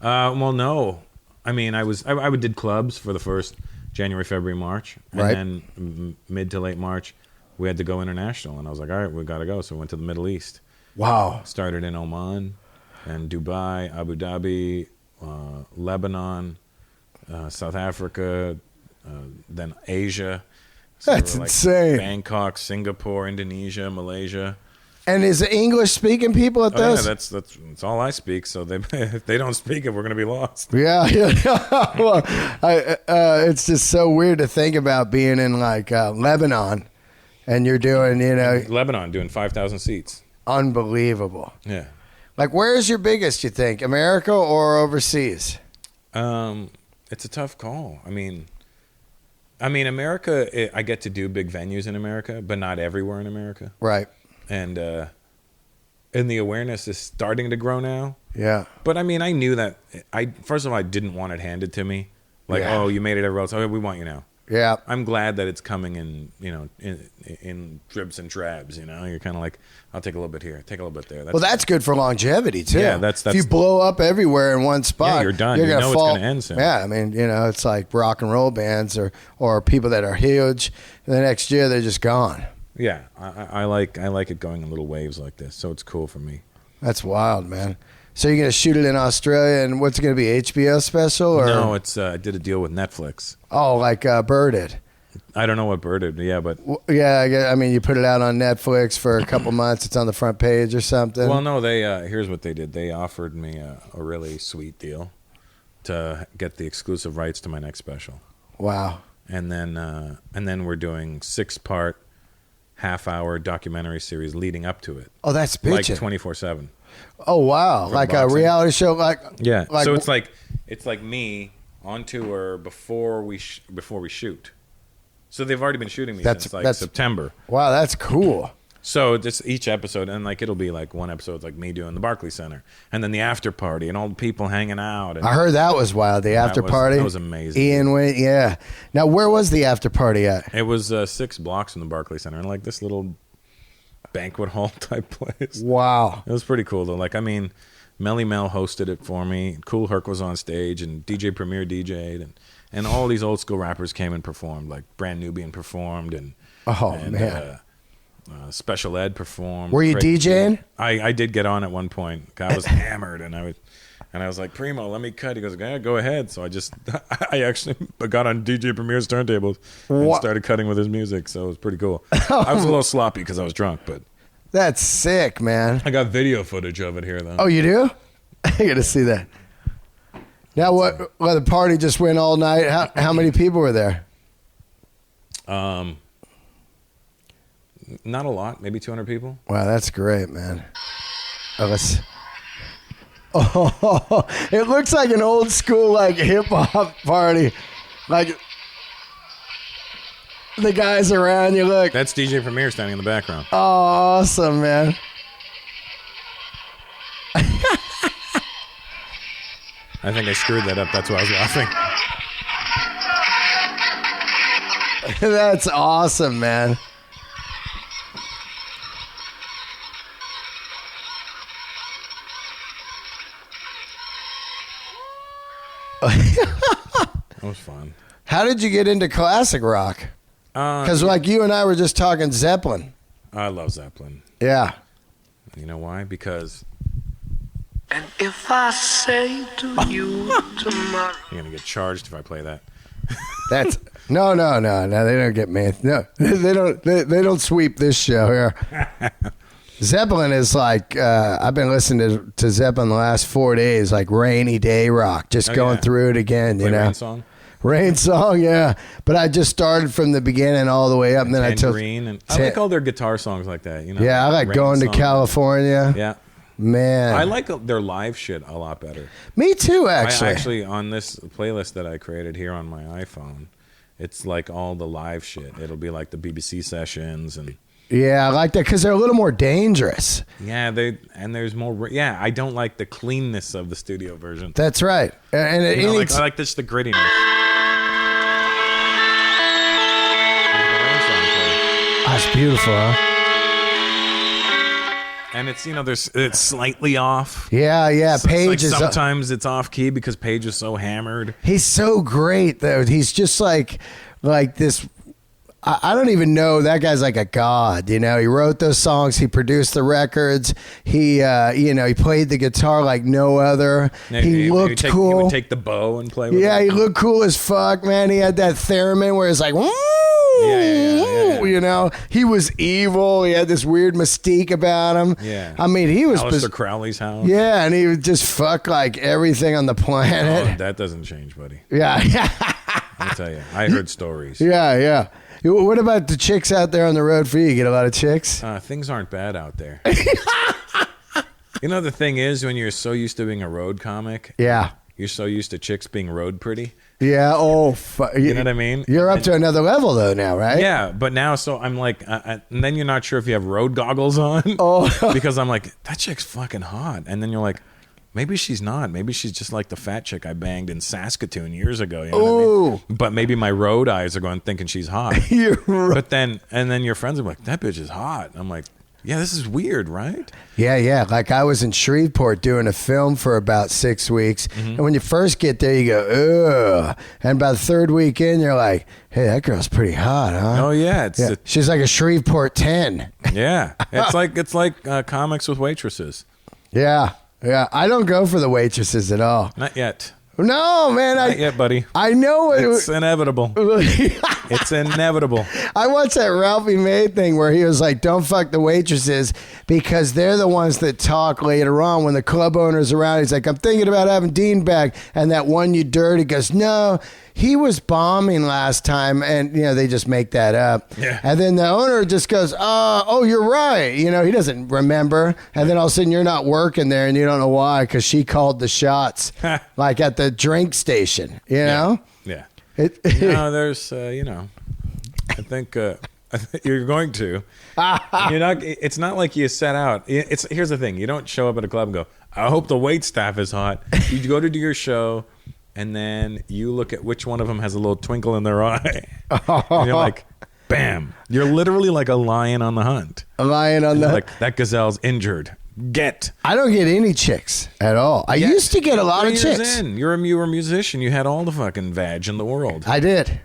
Well, no. I mean, I did clubs for the first January, February, March, and then mid to late March, we had to go international, and I was like, all right, we got to go. So we went to the Middle East. Wow. Started in Oman, and Dubai, Abu Dhabi, Lebanon, South Africa, then Asia. So that's insane. Bangkok, Singapore, Indonesia, Malaysia. And is it English speaking people at those? Yeah, that's all I speak. So if they don't speak it, we're going to be lost. Yeah. Well, it's just so weird to think about being in like Lebanon, and you're doing, Lebanon doing 5,000 seats. Unbelievable. Yeah. Like, where is your biggest? You think America or overseas? It's a tough call. I mean, America, I get to do big venues in America, but not everywhere in America. Right. And the awareness is starting to grow now. Yeah. But I mean, I knew that. First of all, I didn't want it handed to me. Like, oh, you made it everywhere else. Oh, we want you now. Yeah. I'm glad that it's coming in dribs and drabs. You're kind of like, I'll take a little bit here, take a little bit there. That's good for longevity too. Yeah, that's if you blow up everywhere in one spot, you're done. You're gonna fall. It's gonna end soon. Yeah, I mean, it's like rock and roll bands or people that are huge. And the next year they're just gone. Yeah, I like it going in little waves like this, so it's cool for me. That's wild, man. So you're gonna shoot it in Australia, and what's it gonna be, HBO special? Or? No, it's I did a deal with Netflix. Oh, like Birded. I don't know what Birded, yeah, but yeah, I mean, you put it out on Netflix for a couple months. It's on the front page or something. Well, no, they here's what they did. They offered me a really sweet deal to get the exclusive rights to my next special. Wow. And then we're doing 6-part, half-hour documentary series leading up to it. Oh, that's bitchin'. Like 24/7. Oh wow, like a reality show, like yeah. So it's like me on tour before we shoot. So they've already been shooting me since September. Wow, that's cool. So this each episode, and like it'll be like one episode's like me doing the Barclays Center, and then the after party, and all the people hanging out. And I heard that was wild. The after party. That was amazing. Ian went, yeah. Now, where was the after party at? It was 6 blocks from the Barclays Center, and like this little banquet hall type place. Wow. It was pretty cool though. Like, I mean, Melly Mel hosted it for me. Cool Herc was on stage, and DJ Premier DJ'd, and all these old school rappers came and performed. Like Brand Nubian performed, and man. Special Ed performed. Were you DJing? I did get on at one point. I was hammered, and I was like, Primo, let me cut. He goes, yeah, go ahead. So I actually got on DJ Premier's turntables and started cutting with his music. So it was pretty cool. I was a little sloppy because I was drunk, but that's sick, man. I got video footage of it here, though. Oh, you do? I got to see that. Now, the party just went all night. How many people were there? Not a lot, maybe 200 people. Wow, that's great, man. It looks like an old school like hip hop party. Like the guys around you, look. That's DJ Premier standing in the background. Oh, awesome, man. I think I screwed that up. That's why I was laughing. That's awesome, man. That was fun. How did you get into classic rock? Because like you and I were just talking Zeppelin. I love Zeppelin. Yeah. You know why? Because... And if I say to you tomorrow... You're going to get charged if I play that. That's... No, they don't get me. No, they don't sweep this show here. Zeppelin is like, I've been listening to Zeppelin the last 4 days, like rainy day rock, just going through it again, you know. Rain song? Rain song, yeah. But I just started from the beginning all the way up, and then I took... I like all their guitar songs like that, you know. Yeah, I like Going to California. Yeah. Man. I like their live shit a lot better. Me too, actually. I actually, on this playlist that I created here on my iPhone, it's like all the live shit. It'll be like the BBC sessions and... Yeah, I like that because they're a little more dangerous. Yeah, there's more... Yeah, I don't like the cleanness of the studio version. That's right. And I like just the grittiness. Oh, it's beautiful, huh? And it's, you know, it's slightly off. Yeah. So Page like is sometimes it's off key because Page is so hammered. He's so great though. He's just like this. I don't even know. That guy's like a god. You know, he wrote those songs. He produced the records. He he played the guitar like no other. He looked cool. He would take the bow and play with it. Yeah, he looked cool as fuck, man. He had that theremin where it's like, woo! Yeah. You know, he was evil. He had this weird mystique about him. Yeah. I mean, he was Aleister Crowley's house. Yeah, and he would just fuck like everything on the planet. Oh, that doesn't change, buddy. Yeah. I'll tell you. I heard stories. Yeah. What about the chicks out there on the road for you? You get a lot of chicks? Things aren't bad out there. You know, the thing is, when you're so used to being a road comic, yeah, you're so used to chicks being road pretty. Yeah. Oh, you know what I mean? You're up to another level though now, right? Yeah, but now, so I'm like, and then you're not sure if you have road goggles on. Oh, because I'm like, that chick's fucking hot, and then you're like, maybe she's not. Maybe she's just like the fat chick I banged in Saskatoon years ago. You know what I mean? But maybe my road eyes are going thinking she's hot. You're right. But then your friends are like, that bitch is hot. I'm like, yeah, this is weird, right? Yeah. Like I was in Shreveport doing a film for about 6 weeks. Mm-hmm. And when you first get there, you go, ugh. And by the third week in, you're like, hey, that girl's pretty hot, huh? Oh, yeah. She's like a Shreveport 10. Yeah. It's like comics with waitresses. Yeah. I don't go for the waitresses at all. Not yet. No, man. Not yet, buddy. I know it. It's inevitable. It's inevitable. I watched that Ralphie May thing where he was like, don't fuck the waitresses because they're the ones that talk later on when the club owner's around. He's like, I'm thinking about having Dean back. And that one you dirty goes, no, he was bombing last time. And, you know, they just make that up. Yeah. And then the owner just goes, oh, you're right. You know, he doesn't remember. And then all of a sudden you're not working there and you don't know why because she called the shots like at the drink station, you know? Yeah. No, there's, I think you're going to. You're not. It's not like you set out. Here's the thing. You don't show up at a club and go, I hope the wait staff is hot. You go to do your show, and then you look at which one of them has a little twinkle in their eye. And you're like, Bam. You're literally like a lion on the hunt. A lion on the hunt. Like, that gazelle's injured. Get. I don't get any chicks at all. I used to get a lot of chicks. You were a musician. You had all the fucking vag in the world. I did.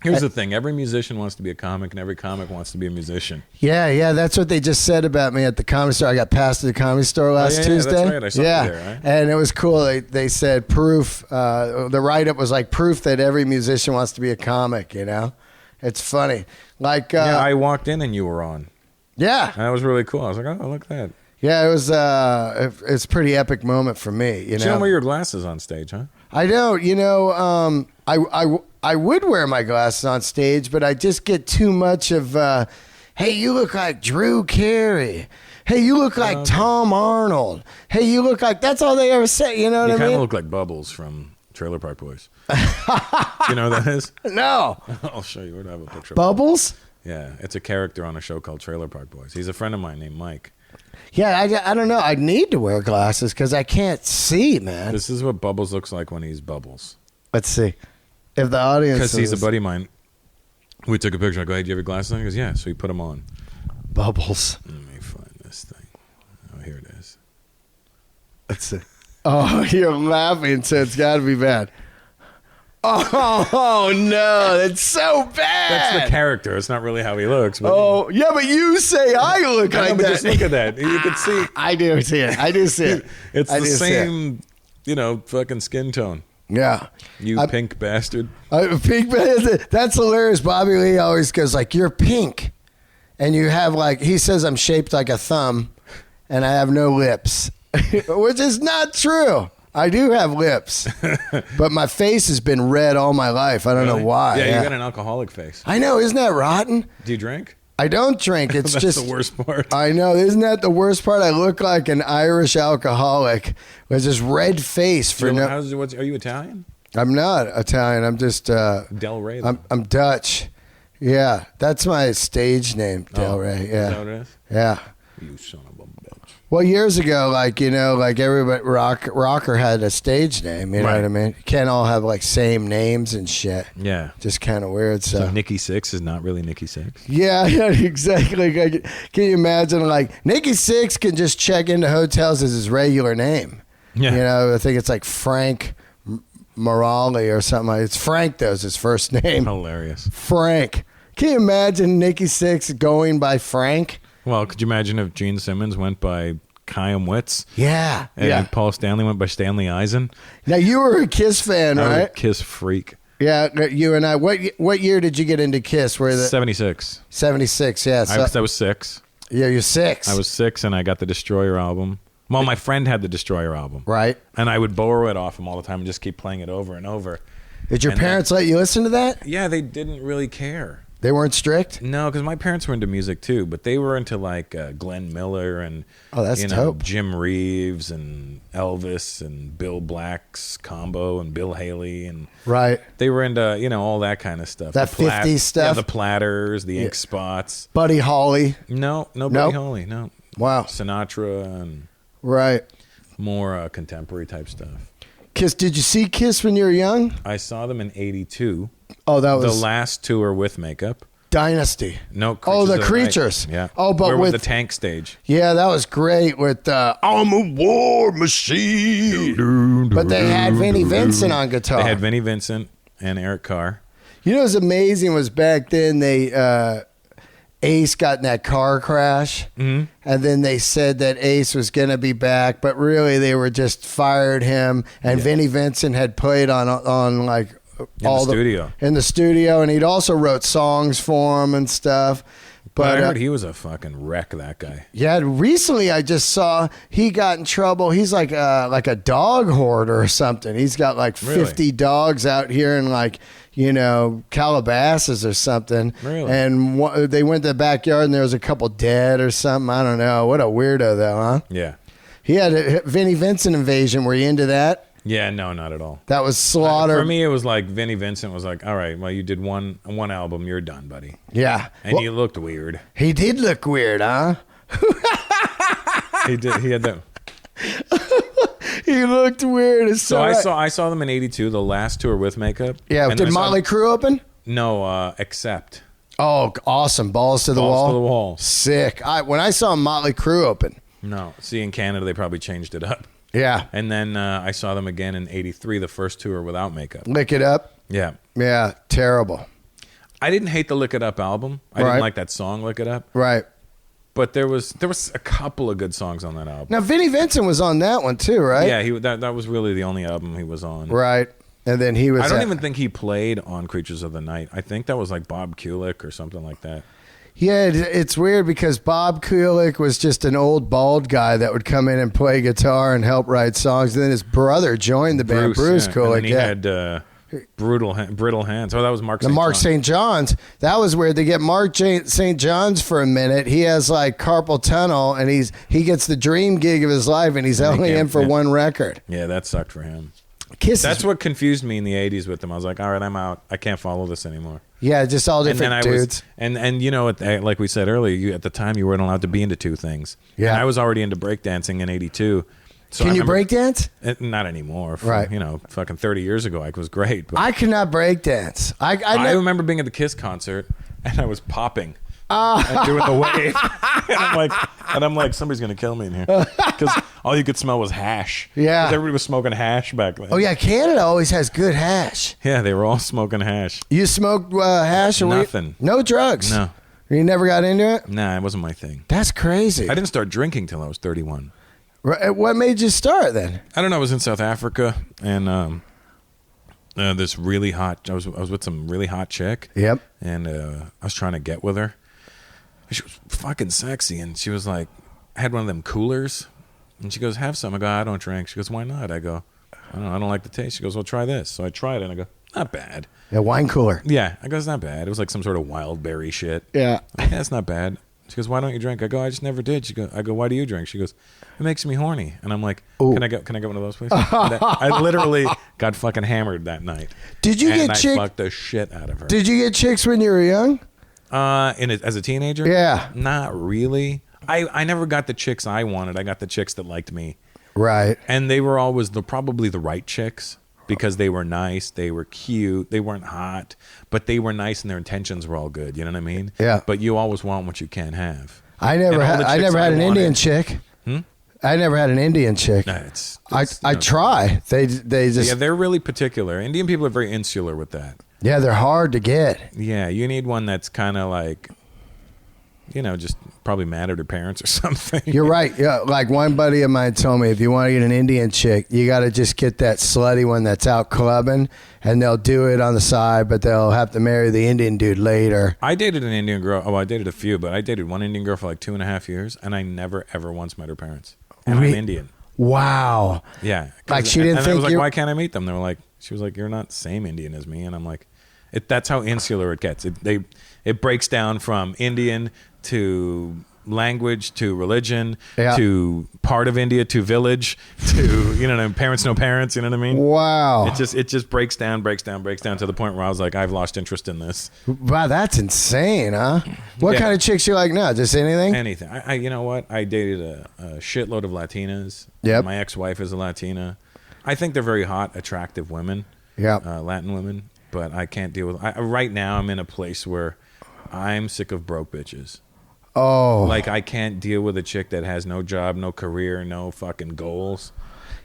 Here's the thing. Every musician wants to be a comic, and every comic wants to be a musician. Yeah. That's what they just said about me at the Comedy Store. I got passed at the Comedy Store last Tuesday. That's right. I saw you there, right? And it was cool. They said proof. The write-up was like proof that every musician wants to be a comic, you know? It's funny. Like I walked in and you were on. Yeah. And that was really cool. I was like, oh, look at that. Yeah, it was it's a pretty epic moment for me, you know. You don't wear your glasses on stage, huh? I don't, you know, I would wear my glasses on stage, but I just get too much of, hey, you look like Drew Carey. Hey, you look like Tom Arnold. Hey, you look like, that's all they ever say, you know what I mean? You kind of look like Bubbles from Trailer Park Boys. You know what that is? No. I'll show you. Where do I have a picture? Bubbles? Yeah, it's a character on a show called Trailer Park Boys. He's a friend of mine named Mike. Yeah, I don't know. I need to wear glasses because I can't see, man. This is what Bubbles looks like when he's Bubbles. Let's see. If the audience... Because he's a buddy of mine. We took a picture. I go, hey, do you have your glasses on? He goes, yeah. So he put them on. Bubbles. Let me find this thing. Oh, here it is. Let's see. Oh, you're laughing, so it's got to be bad. Oh, no, that's so bad. That's the character. It's not really how he looks. But oh, yeah, but you say I look like but that. just look at that. You can see. I do see it. I do see it. It's the same, fucking skin tone. Yeah. You pink bastard. Pink bastard. That's hilarious. Bobby Lee always goes like, you're pink. And you have like, he says I'm shaped like a thumb and I have no lips, which is not true. I do have lips, but my face has been red all my life. I don't know why. Yeah, you got an alcoholic face. I know. Isn't that rotten? Do you drink? I don't drink. It's That's just the worst part. I know. Isn't that the worst part? I look like an Irish alcoholic with this red face for no. Are you Italian? I'm not Italian. I'm just Delray. I'm Dutch. Yeah, that's my stage name, Delray. Yeah. Is that what it is? Yeah. You son of a bitch. Well, years ago, like everybody, rocker had a stage name. You know what I mean? You can't all have like same names and shit. Yeah, just kind of weird. So Nikki Sixx is not really Nikki Sixx. Yeah, exactly. Can you imagine? Like Nikki Sixx can just check into hotels as his regular name. Yeah, I think it's like Frank Morali or something. It's Frank though is his first name. Hilarious. Frank. Can you imagine Nikki Sixx going by Frank? Well, could you imagine if Gene Simmons went by Chaim Witz? Yeah. And Paul Stanley went by Stanley Eisen? Now, you were a Kiss fan, right? I was a Kiss freak. Yeah, you and I. What year did you get into Kiss? 76. 76, yeah. So, I was 6. Yeah, you're 6. I was 6, and I got the Destroyer album. Well, my friend had the Destroyer album. Right. And I would borrow it off him all the time and just keep playing it over and over. Did your parents let you listen to that? Yeah, they didn't really care. They weren't strict? No, because my parents were into music too, but they were into like Glenn Miller and dope. Jim Reeves and Elvis and Bill Black's combo and Bill Haley and right. They were into all that kind of stuff. That 50s stuff. Yeah, the Platters, the Ink Spots. Buddy Holly. No, Buddy Holly. No. Wow. Sinatra and right. More contemporary type stuff. Kiss. Did you see Kiss when you were young? I saw them in '82. Oh, that was the last tour with makeup. Dynasty. No. The Creatures. Yeah. Oh, but with the tank stage. Yeah, that was great. With I'm a war machine. But they had Vinnie Vincent on guitar. They had Vinnie Vincent and Eric Carr. You know what's amazing was back then Ace got in that car crash, and then they said that Ace was going to be back, but really they were just fired him. And Vinnie Vincent had played on like in the studio, and he'd also wrote songs for him and stuff. But I heard he was a fucking wreck, that guy. Yeah, recently I just saw he got in trouble. He's like a dog hoarder or something. He's got like 50 dogs out here in like, Calabasas or something. Really? And they went to the backyard and there was a couple dead or something. I don't know. What a weirdo though, huh? Yeah. He had a Vinnie Vincent invasion. Were you into that? Yeah, no, not at all. That was Slaughter. For me, it was like Vinnie Vincent was like, all right, well, you did one album, you're done, buddy. Yeah. And you looked weird. He did look weird, huh? He did. He had that. He looked weird. So I saw them in '82, the last tour with makeup. Yeah. Did Motley Crue open? No, Accept. Oh, awesome. Balls to the Balls wall. to the wall. Sick. When I saw Motley Crue open. No. See, in Canada, they probably changed it up. Yeah. And then I saw them again in '83, the first tour without makeup. Lick It Up. Yeah. Yeah. Terrible. I didn't hate the Lick It Up album. I didn't like that song, Lick It Up. Right. But there was a couple of good songs on that album. Now, Vinnie Vincent was on that one too, right? Yeah, that was really the only album he was on. Right. And then he was... I don't even think he played on Creatures of the Night. I think that was like Bob Kulick or something like that. Yeah, it's weird because Bob Kulick was just an old bald guy that would come in and play guitar and help write songs. And then his brother joined the band, Bruce Kulick. And then he had brittle hands. Oh, that was Mark. Mark St. John's. That was weird. They get Mark St. John's for a minute. He has like carpal tunnel, and he gets the dream gig of his life, and he's only in for one record. Yeah, that sucked for him. Kiss. That's what confused me in the '80s with him. I was like, all right, I'm out. I can't follow this anymore. Yeah, just all different dudes. And you know, like we said earlier, at the time you weren't allowed to be into two things. Yeah, and I was already into breakdancing in '82. So Can you breakdance? Not anymore. Right. You know, fucking 30 years ago, it was great. But I could not breakdance. I remember being at the Kiss concert, and I was popping and doing the wave. and I'm like, somebody's going to kill me in here. Because all you could smell was hash. Yeah. 'Cause everybody was smoking hash back then. Oh, yeah. Canada always has good hash. Yeah, they were all smoking hash. You smoked hash? Or Nothing. No drugs? No. You never got into it? Nah, it wasn't my thing. That's crazy. I didn't start drinking till I was 31. What made you start then? I don't know. I was in South Africa, and this really hot. I was with some really hot chick. Yep. And I was trying to get with her. She was fucking sexy, and she was like, I had one of them coolers, and she goes, "Have some." I go, "I don't drink." She goes, "Why not?" I go, I don't like the taste." She goes, "Well, try this." So I tried it, and I go, "Not bad." Yeah, wine cooler. Yeah, I go, "It's not bad." It was like some sort of wild berry shit. Yeah. Yeah, it's not bad. She goes, "Why don't you drink?" I go, "I just never did." I go, "Why do you drink?" She goes, "It makes me horny." And I'm like, Ooh. Can I get one of those, please? I literally got fucking hammered that night. Did you get I fucked the shit out of her. Did you get chicks when you were young? As a teenager? Yeah. Not really. I never got the chicks I wanted. I got the chicks that liked me. Right. And they were always probably the right chicks. Because they were nice, they were cute, they weren't hot, but they were nice and their intentions were all good. You know what I mean? Yeah. But you always want what you can't have. I never had an Indian chick. I never had an Indian chick. No, I try. They just they're really particular. Indian people are very insular with that. Yeah, they're hard to get. Yeah, you need one that's kind of like, just probably mad at her parents or something. You're right. Yeah, like one buddy of mine told me, if you want to get an Indian chick, you got to just get that slutty one that's out clubbing, and they'll do it on the side, but they'll have to marry the Indian dude later. I dated an Indian girl. Oh, I dated a few, but I dated one Indian girl for like 2.5 years, and I never ever once met her parents. And I'm Indian. Wow. Yeah. Like she didn't think I was like, why can't I meet them? They were like, she was like, you're not same Indian as me, and I'm like, that's how insular it gets. It breaks down from Indian to language to religion to part of India to village to parents no parents. You know what I mean? Wow. It just breaks down to the point where I was like, I've lost interest in this. Wow, that's insane, huh? What kind of chicks you like now? Just anything? Anything. I you know what? I dated a shitload of Latinas. Yep. My ex-wife is a Latina. I think they're very hot, attractive women. Yeah. Latin women. But I can't deal with. Right now, I'm in a place where I'm sick of broke bitches. Oh. Like, I can't deal with a chick that has no job, no career, no fucking goals.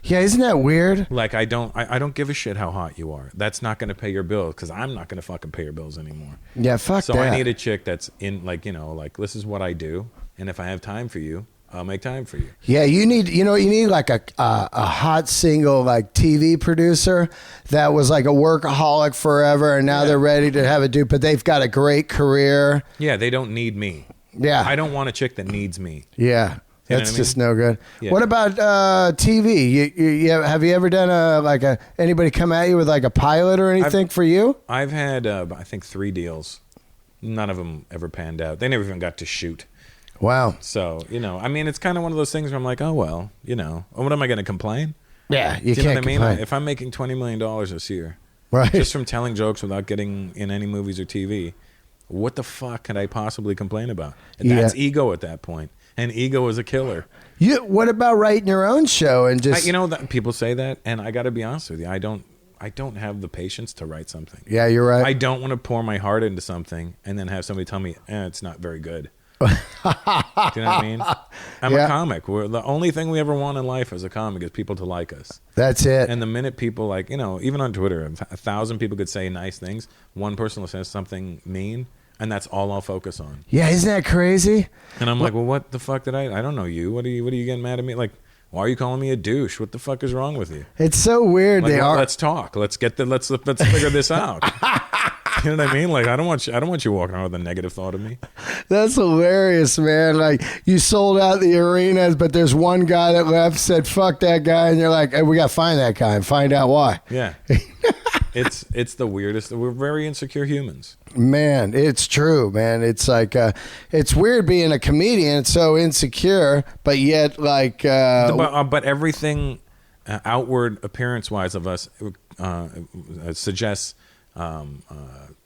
Yeah, isn't that weird? Like, I don't give a shit how hot you are. That's not going to pay your bills, because I'm not going to fucking pay your bills anymore. Yeah, fuck so that. So I need a chick that's in, like, this is what I do, and if I have time for you, I'll make time for you. Yeah, you need like a hot single like TV producer that was like a workaholic forever, and now they're ready to have a dude, but they've got a great career. Yeah, they don't need me. Yeah. I don't want a chick that needs me. Yeah. That's just no good. Yeah. What about TV? Have you ever done anybody come at you with like a pilot or anything for you? I've had I think 3 deals. None of them ever panned out. They never even got to shoot. Wow. So I mean, it's kind of one of those things where I'm like, oh well, what am I going to complain? Yeah, you Do you can't know what I mean? complain. If I'm making $20 million this year, right, just from telling jokes without getting in any movies or TV, what the fuck could I possibly complain about? And that's ego at that point. And ego is a killer. What about writing your own show and just... People say that, and I got to be honest with you. I I don't have the patience to write something. Yeah, you're right. I don't want to pour my heart into something and then have somebody tell me, it's not very good. Do you know what I mean? I'm a comic. The only thing we ever want in life as a comic is people to like us. That's it. And the minute people like, even on Twitter, 1,000 people could say nice things. One person will say something mean, and that's all I'll focus on. Yeah, isn't that crazy? And I'm like, well, what the fuck did I don't know you. What are you getting mad at me? Like, why are you calling me a douche? What the fuck is wrong with you? It's so weird. Like, let's talk. Let's figure this out. You know what I mean? Like, I don't want you walking around with a negative thought of me. That's hilarious, man. Like, you sold out the arenas, but there's one guy that left, said, fuck that guy. And you're like, hey, we got to find that guy and find out why. Yeah. It's the weirdest. We're very insecure humans. Man, it's true, man. It's like, it's weird being a comedian. It's so insecure, but yet, like... but everything outward appearance-wise of us suggests...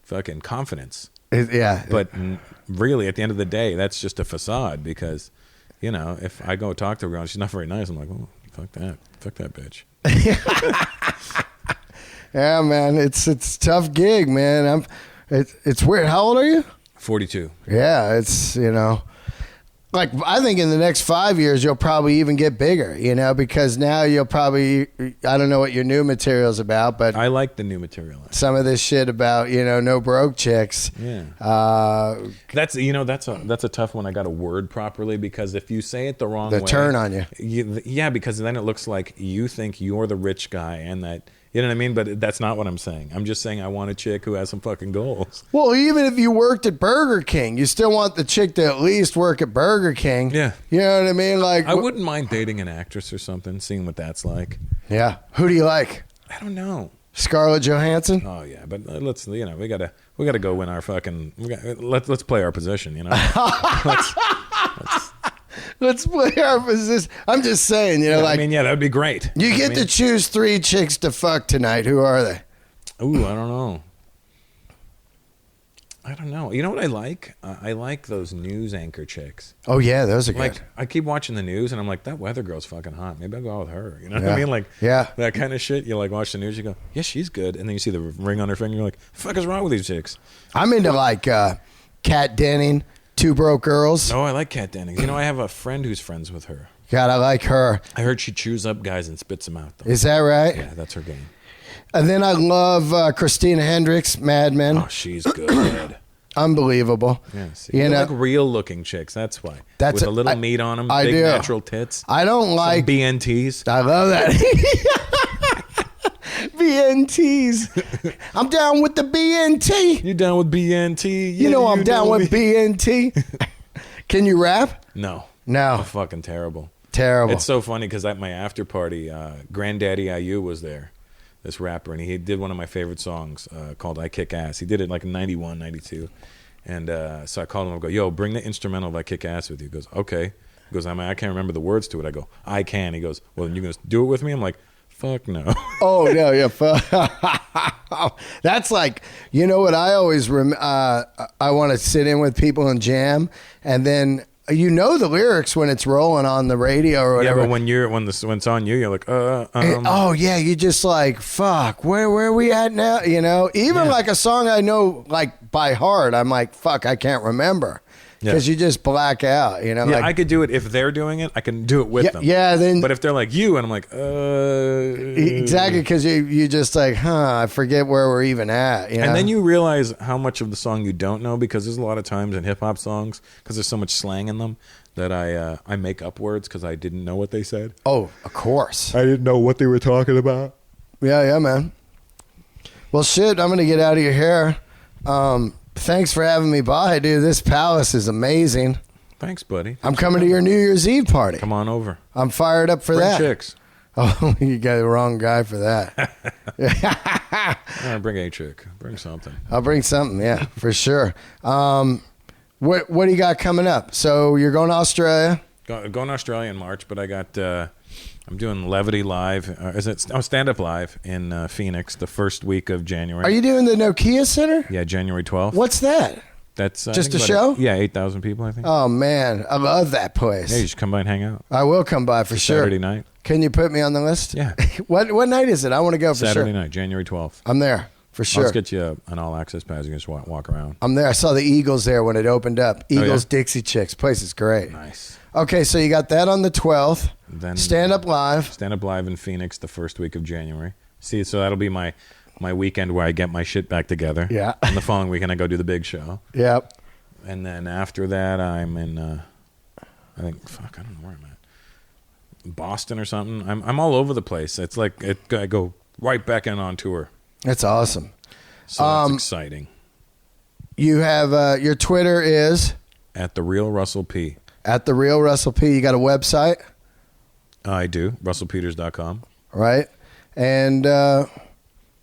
fucking confidence. But really, at the end of the day, that's just a facade because, if I go talk to her and she's not very nice, I'm like, oh, fuck that bitch. Yeah, man, it's a tough gig, man. It's weird. How old are you? 42. Yeah, it's like I think in the next 5 years you'll probably even get bigger, because now you'll probably, I don't know what your new material's about, but I like the new material. Some of this shit about no broke chicks. Yeah. That's a tough one. I got to word properly because if you say it the wrong way, turn on you. Yeah, because then it looks like you think you're the rich guy and that. You know what I mean? But that's not what I'm saying. I'm just saying I want a chick who has some fucking goals. Well, even if you worked at Burger King, you still want the chick to at least work at Burger King. Yeah. You know what I mean? Like, I wouldn't mind dating an actress or something, seeing what that's like. Yeah. Who do you like? I don't know. Scarlett Johansson? Oh yeah, but let's we gotta go win our fucking. Let's play our position. Let's play our position. I'm just saying, that would be great. You get to choose 3 chicks to fuck tonight. Who are they? Ooh, I don't know. You know what I like? I like those news anchor chicks. Oh yeah, those are good. Like, I keep watching the news and I'm like, that weather girl's fucking hot. Maybe I'll go out with her. You know what I mean? Like, that kind of shit. You like watch the news, you go, yeah, she's good, and then you see the ring on her finger, you're like, the fuck is wrong with these chicks? I'm into like Kat Denning. 2 Broke Girls. Oh, I like Kat Denning. I have a friend who's friends with her. God, I like her. I heard she chews up guys and spits them out, though. Is that right? Yeah, that's her game. And then I love Christina Hendricks, Mad Men. Oh, she's good. Unbelievable. Yeah, see, like real-looking chicks. That's why. With a little meat on them, big natural tits. I don't like... Some BNTs. I love that. BNTs. I'm down with the BNT. You down with BNT? Yeah, I'm down with BNT. Can you rap? No. No. I'm fucking terrible. Terrible. It's so funny because at my after party, Granddaddy IU was there, this rapper, and he did one of my favorite songs called I Kick Ass. He did it like in 91, 92. And so I called him and go, yo, bring the instrumental of I Kick Ass with you. He goes, okay. He goes, I can't remember the words to it. I go, I can. He goes, well, then you're going to do it with me? I'm like, fuck no. Oh, no, yeah. That's like, what I always, I want to sit in with people and jam, and then the lyrics when it's rolling on the radio or whatever. Yeah, but when it's on you, you're like, oh, yeah, you just like, fuck, where are we at now? Even like a song I know like by heart, I'm like, fuck, I can't remember. Because you just black out, Yeah, like, I could do it if they're doing it. I can do it with them. Yeah, then. But if they're like you, and I'm like, exactly, because you just like, I forget where we're even at. And then you realize how much of the song you don't know, because there's a lot of times in hip hop songs, because there's so much slang in them, that I make up words because I didn't know what they said. Oh, of course. I didn't know what they were talking about. Yeah, man. Well, shit, I'm gonna get out of your hair. Thanks for having me by, dude. This palace is amazing. Thanks, buddy. I'm coming to your New Year's Eve party. Come on over. I'm fired up for that. Bring chicks. Oh, you got the wrong guy for that. Bring a chick. Bring something. I'll bring something, yeah, for sure. What do you got coming up? So you're going to Australia? Going to Australia in March, but I got... I'm doing Levity Live. Stand Up Live in Phoenix the first week of January. Are you doing the Nokia Center? Yeah, January 12th. What's that? That's just a show? Yeah, 8,000 people, I think. Oh, man. I love that place. Yeah, you should come by and hang out. I will come by for sure. Saturday night. Can you put me on the list? Yeah. What night is it? I want to go for Saturday sure. night, January 12th. I'm there for sure. Let's get you an all-access pass. You can just walk around. I'm there. I saw the Eagles there when it opened up. Eagles, Dixie Chicks. Place is great. Nice. Okay, so you got that on the 12th. Then Stand Up Live. Stand Up Live in Phoenix the first week of January. See, so that'll be my weekend where I get my shit back together. Yeah. And the following weekend I go do the big show. Yep. And then after that I'm in, I don't know where I'm at. Boston or something. I'm all over the place. It's like I go right back in on tour. That's awesome. So that's exciting. You have your Twitter is At The Real Russell P. At The Real Russell P. You got a website? I do. RussellPeters.com. Right. And Here,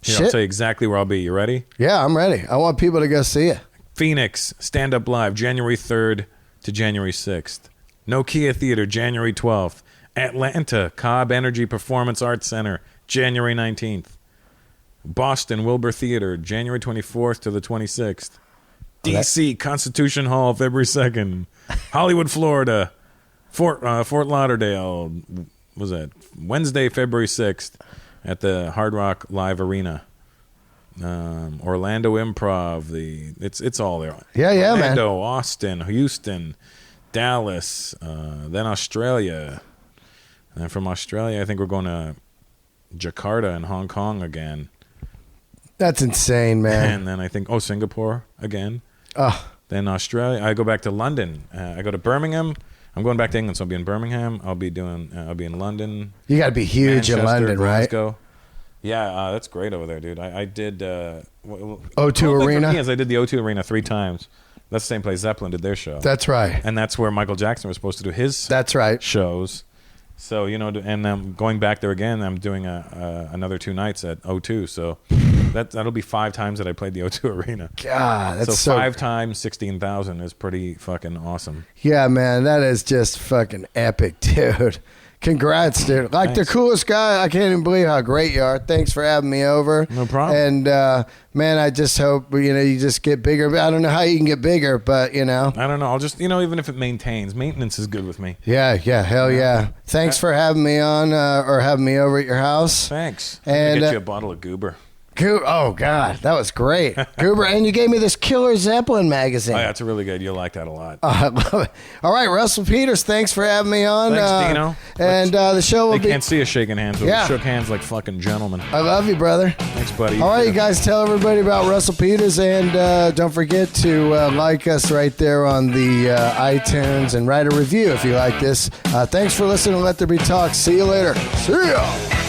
shit. I'll tell you exactly where I'll be. You ready? Yeah, I'm ready. I want people to go see it. Phoenix, Stand Up Live, January 3rd to January 6th. Nokia Theater, January 12th. Atlanta, Cobb Energy Performance Arts Center, January 19th. Boston, Wilbur Theater, January 24th to the 26th. D.C., Constitution Hall, February 2nd. Hollywood, Florida. Fort Lauderdale, was that Wednesday, February 6th at the Hard Rock Live Arena. Orlando Improv, it's all there. Yeah, man. Orlando, Austin, Houston, Dallas, then Australia. And from Australia, I think we're going to Jakarta and Hong Kong again. That's insane, man. And then I think, Singapore again. Oh. Then Australia. I go back to London. I go to Birmingham. I'm going back to England, so I'll be in Birmingham. I'll be in London. You got to be huge in London, Glasgow. right? Yeah, that's great over there, dude. I did O2 Arena. For me is I did the O2 Arena 3 times. That's the same place Zeppelin did their show. That's right. And that's where Michael Jackson was supposed to do his. That's right. Shows. So and I'm going back there again. I'm doing another 2 nights at O2. So that'll be 5 times that I played the O2 Arena. God, that's so 5 times 16,000 is pretty fucking awesome. Yeah, man, that is just fucking epic, dude. Congrats, dude. Like Thanks. the coolest guy. I can't even believe how great you are. Thanks for having me over. No problem. And, man, I just hope, you just get bigger. I don't know how you can get bigger, but, I don't know. I'll just, even if it maintains. Maintenance is good with me. Yeah, hell yeah. Thanks for having me on or having me over at your house. Thanks. And get you a bottle of Goober. Oh, God, that was great. Goober, and you gave me this Killer Zeppelin magazine. Oh, yeah, it's really good. You'll like that a lot. I love it. All right, Russell Peters, thanks for having me on. Thanks, Dino. And the show will They be... can't see us shaking hands, but Yeah. we shook hands like fucking gentlemen. I love you, brother. Thanks, buddy. All right, you guys, tell everybody about Russell Peters, and don't forget to like us right there on the iTunes and write a review if you like this. Thanks for listening to Let There Be Talk. See you later. See ya.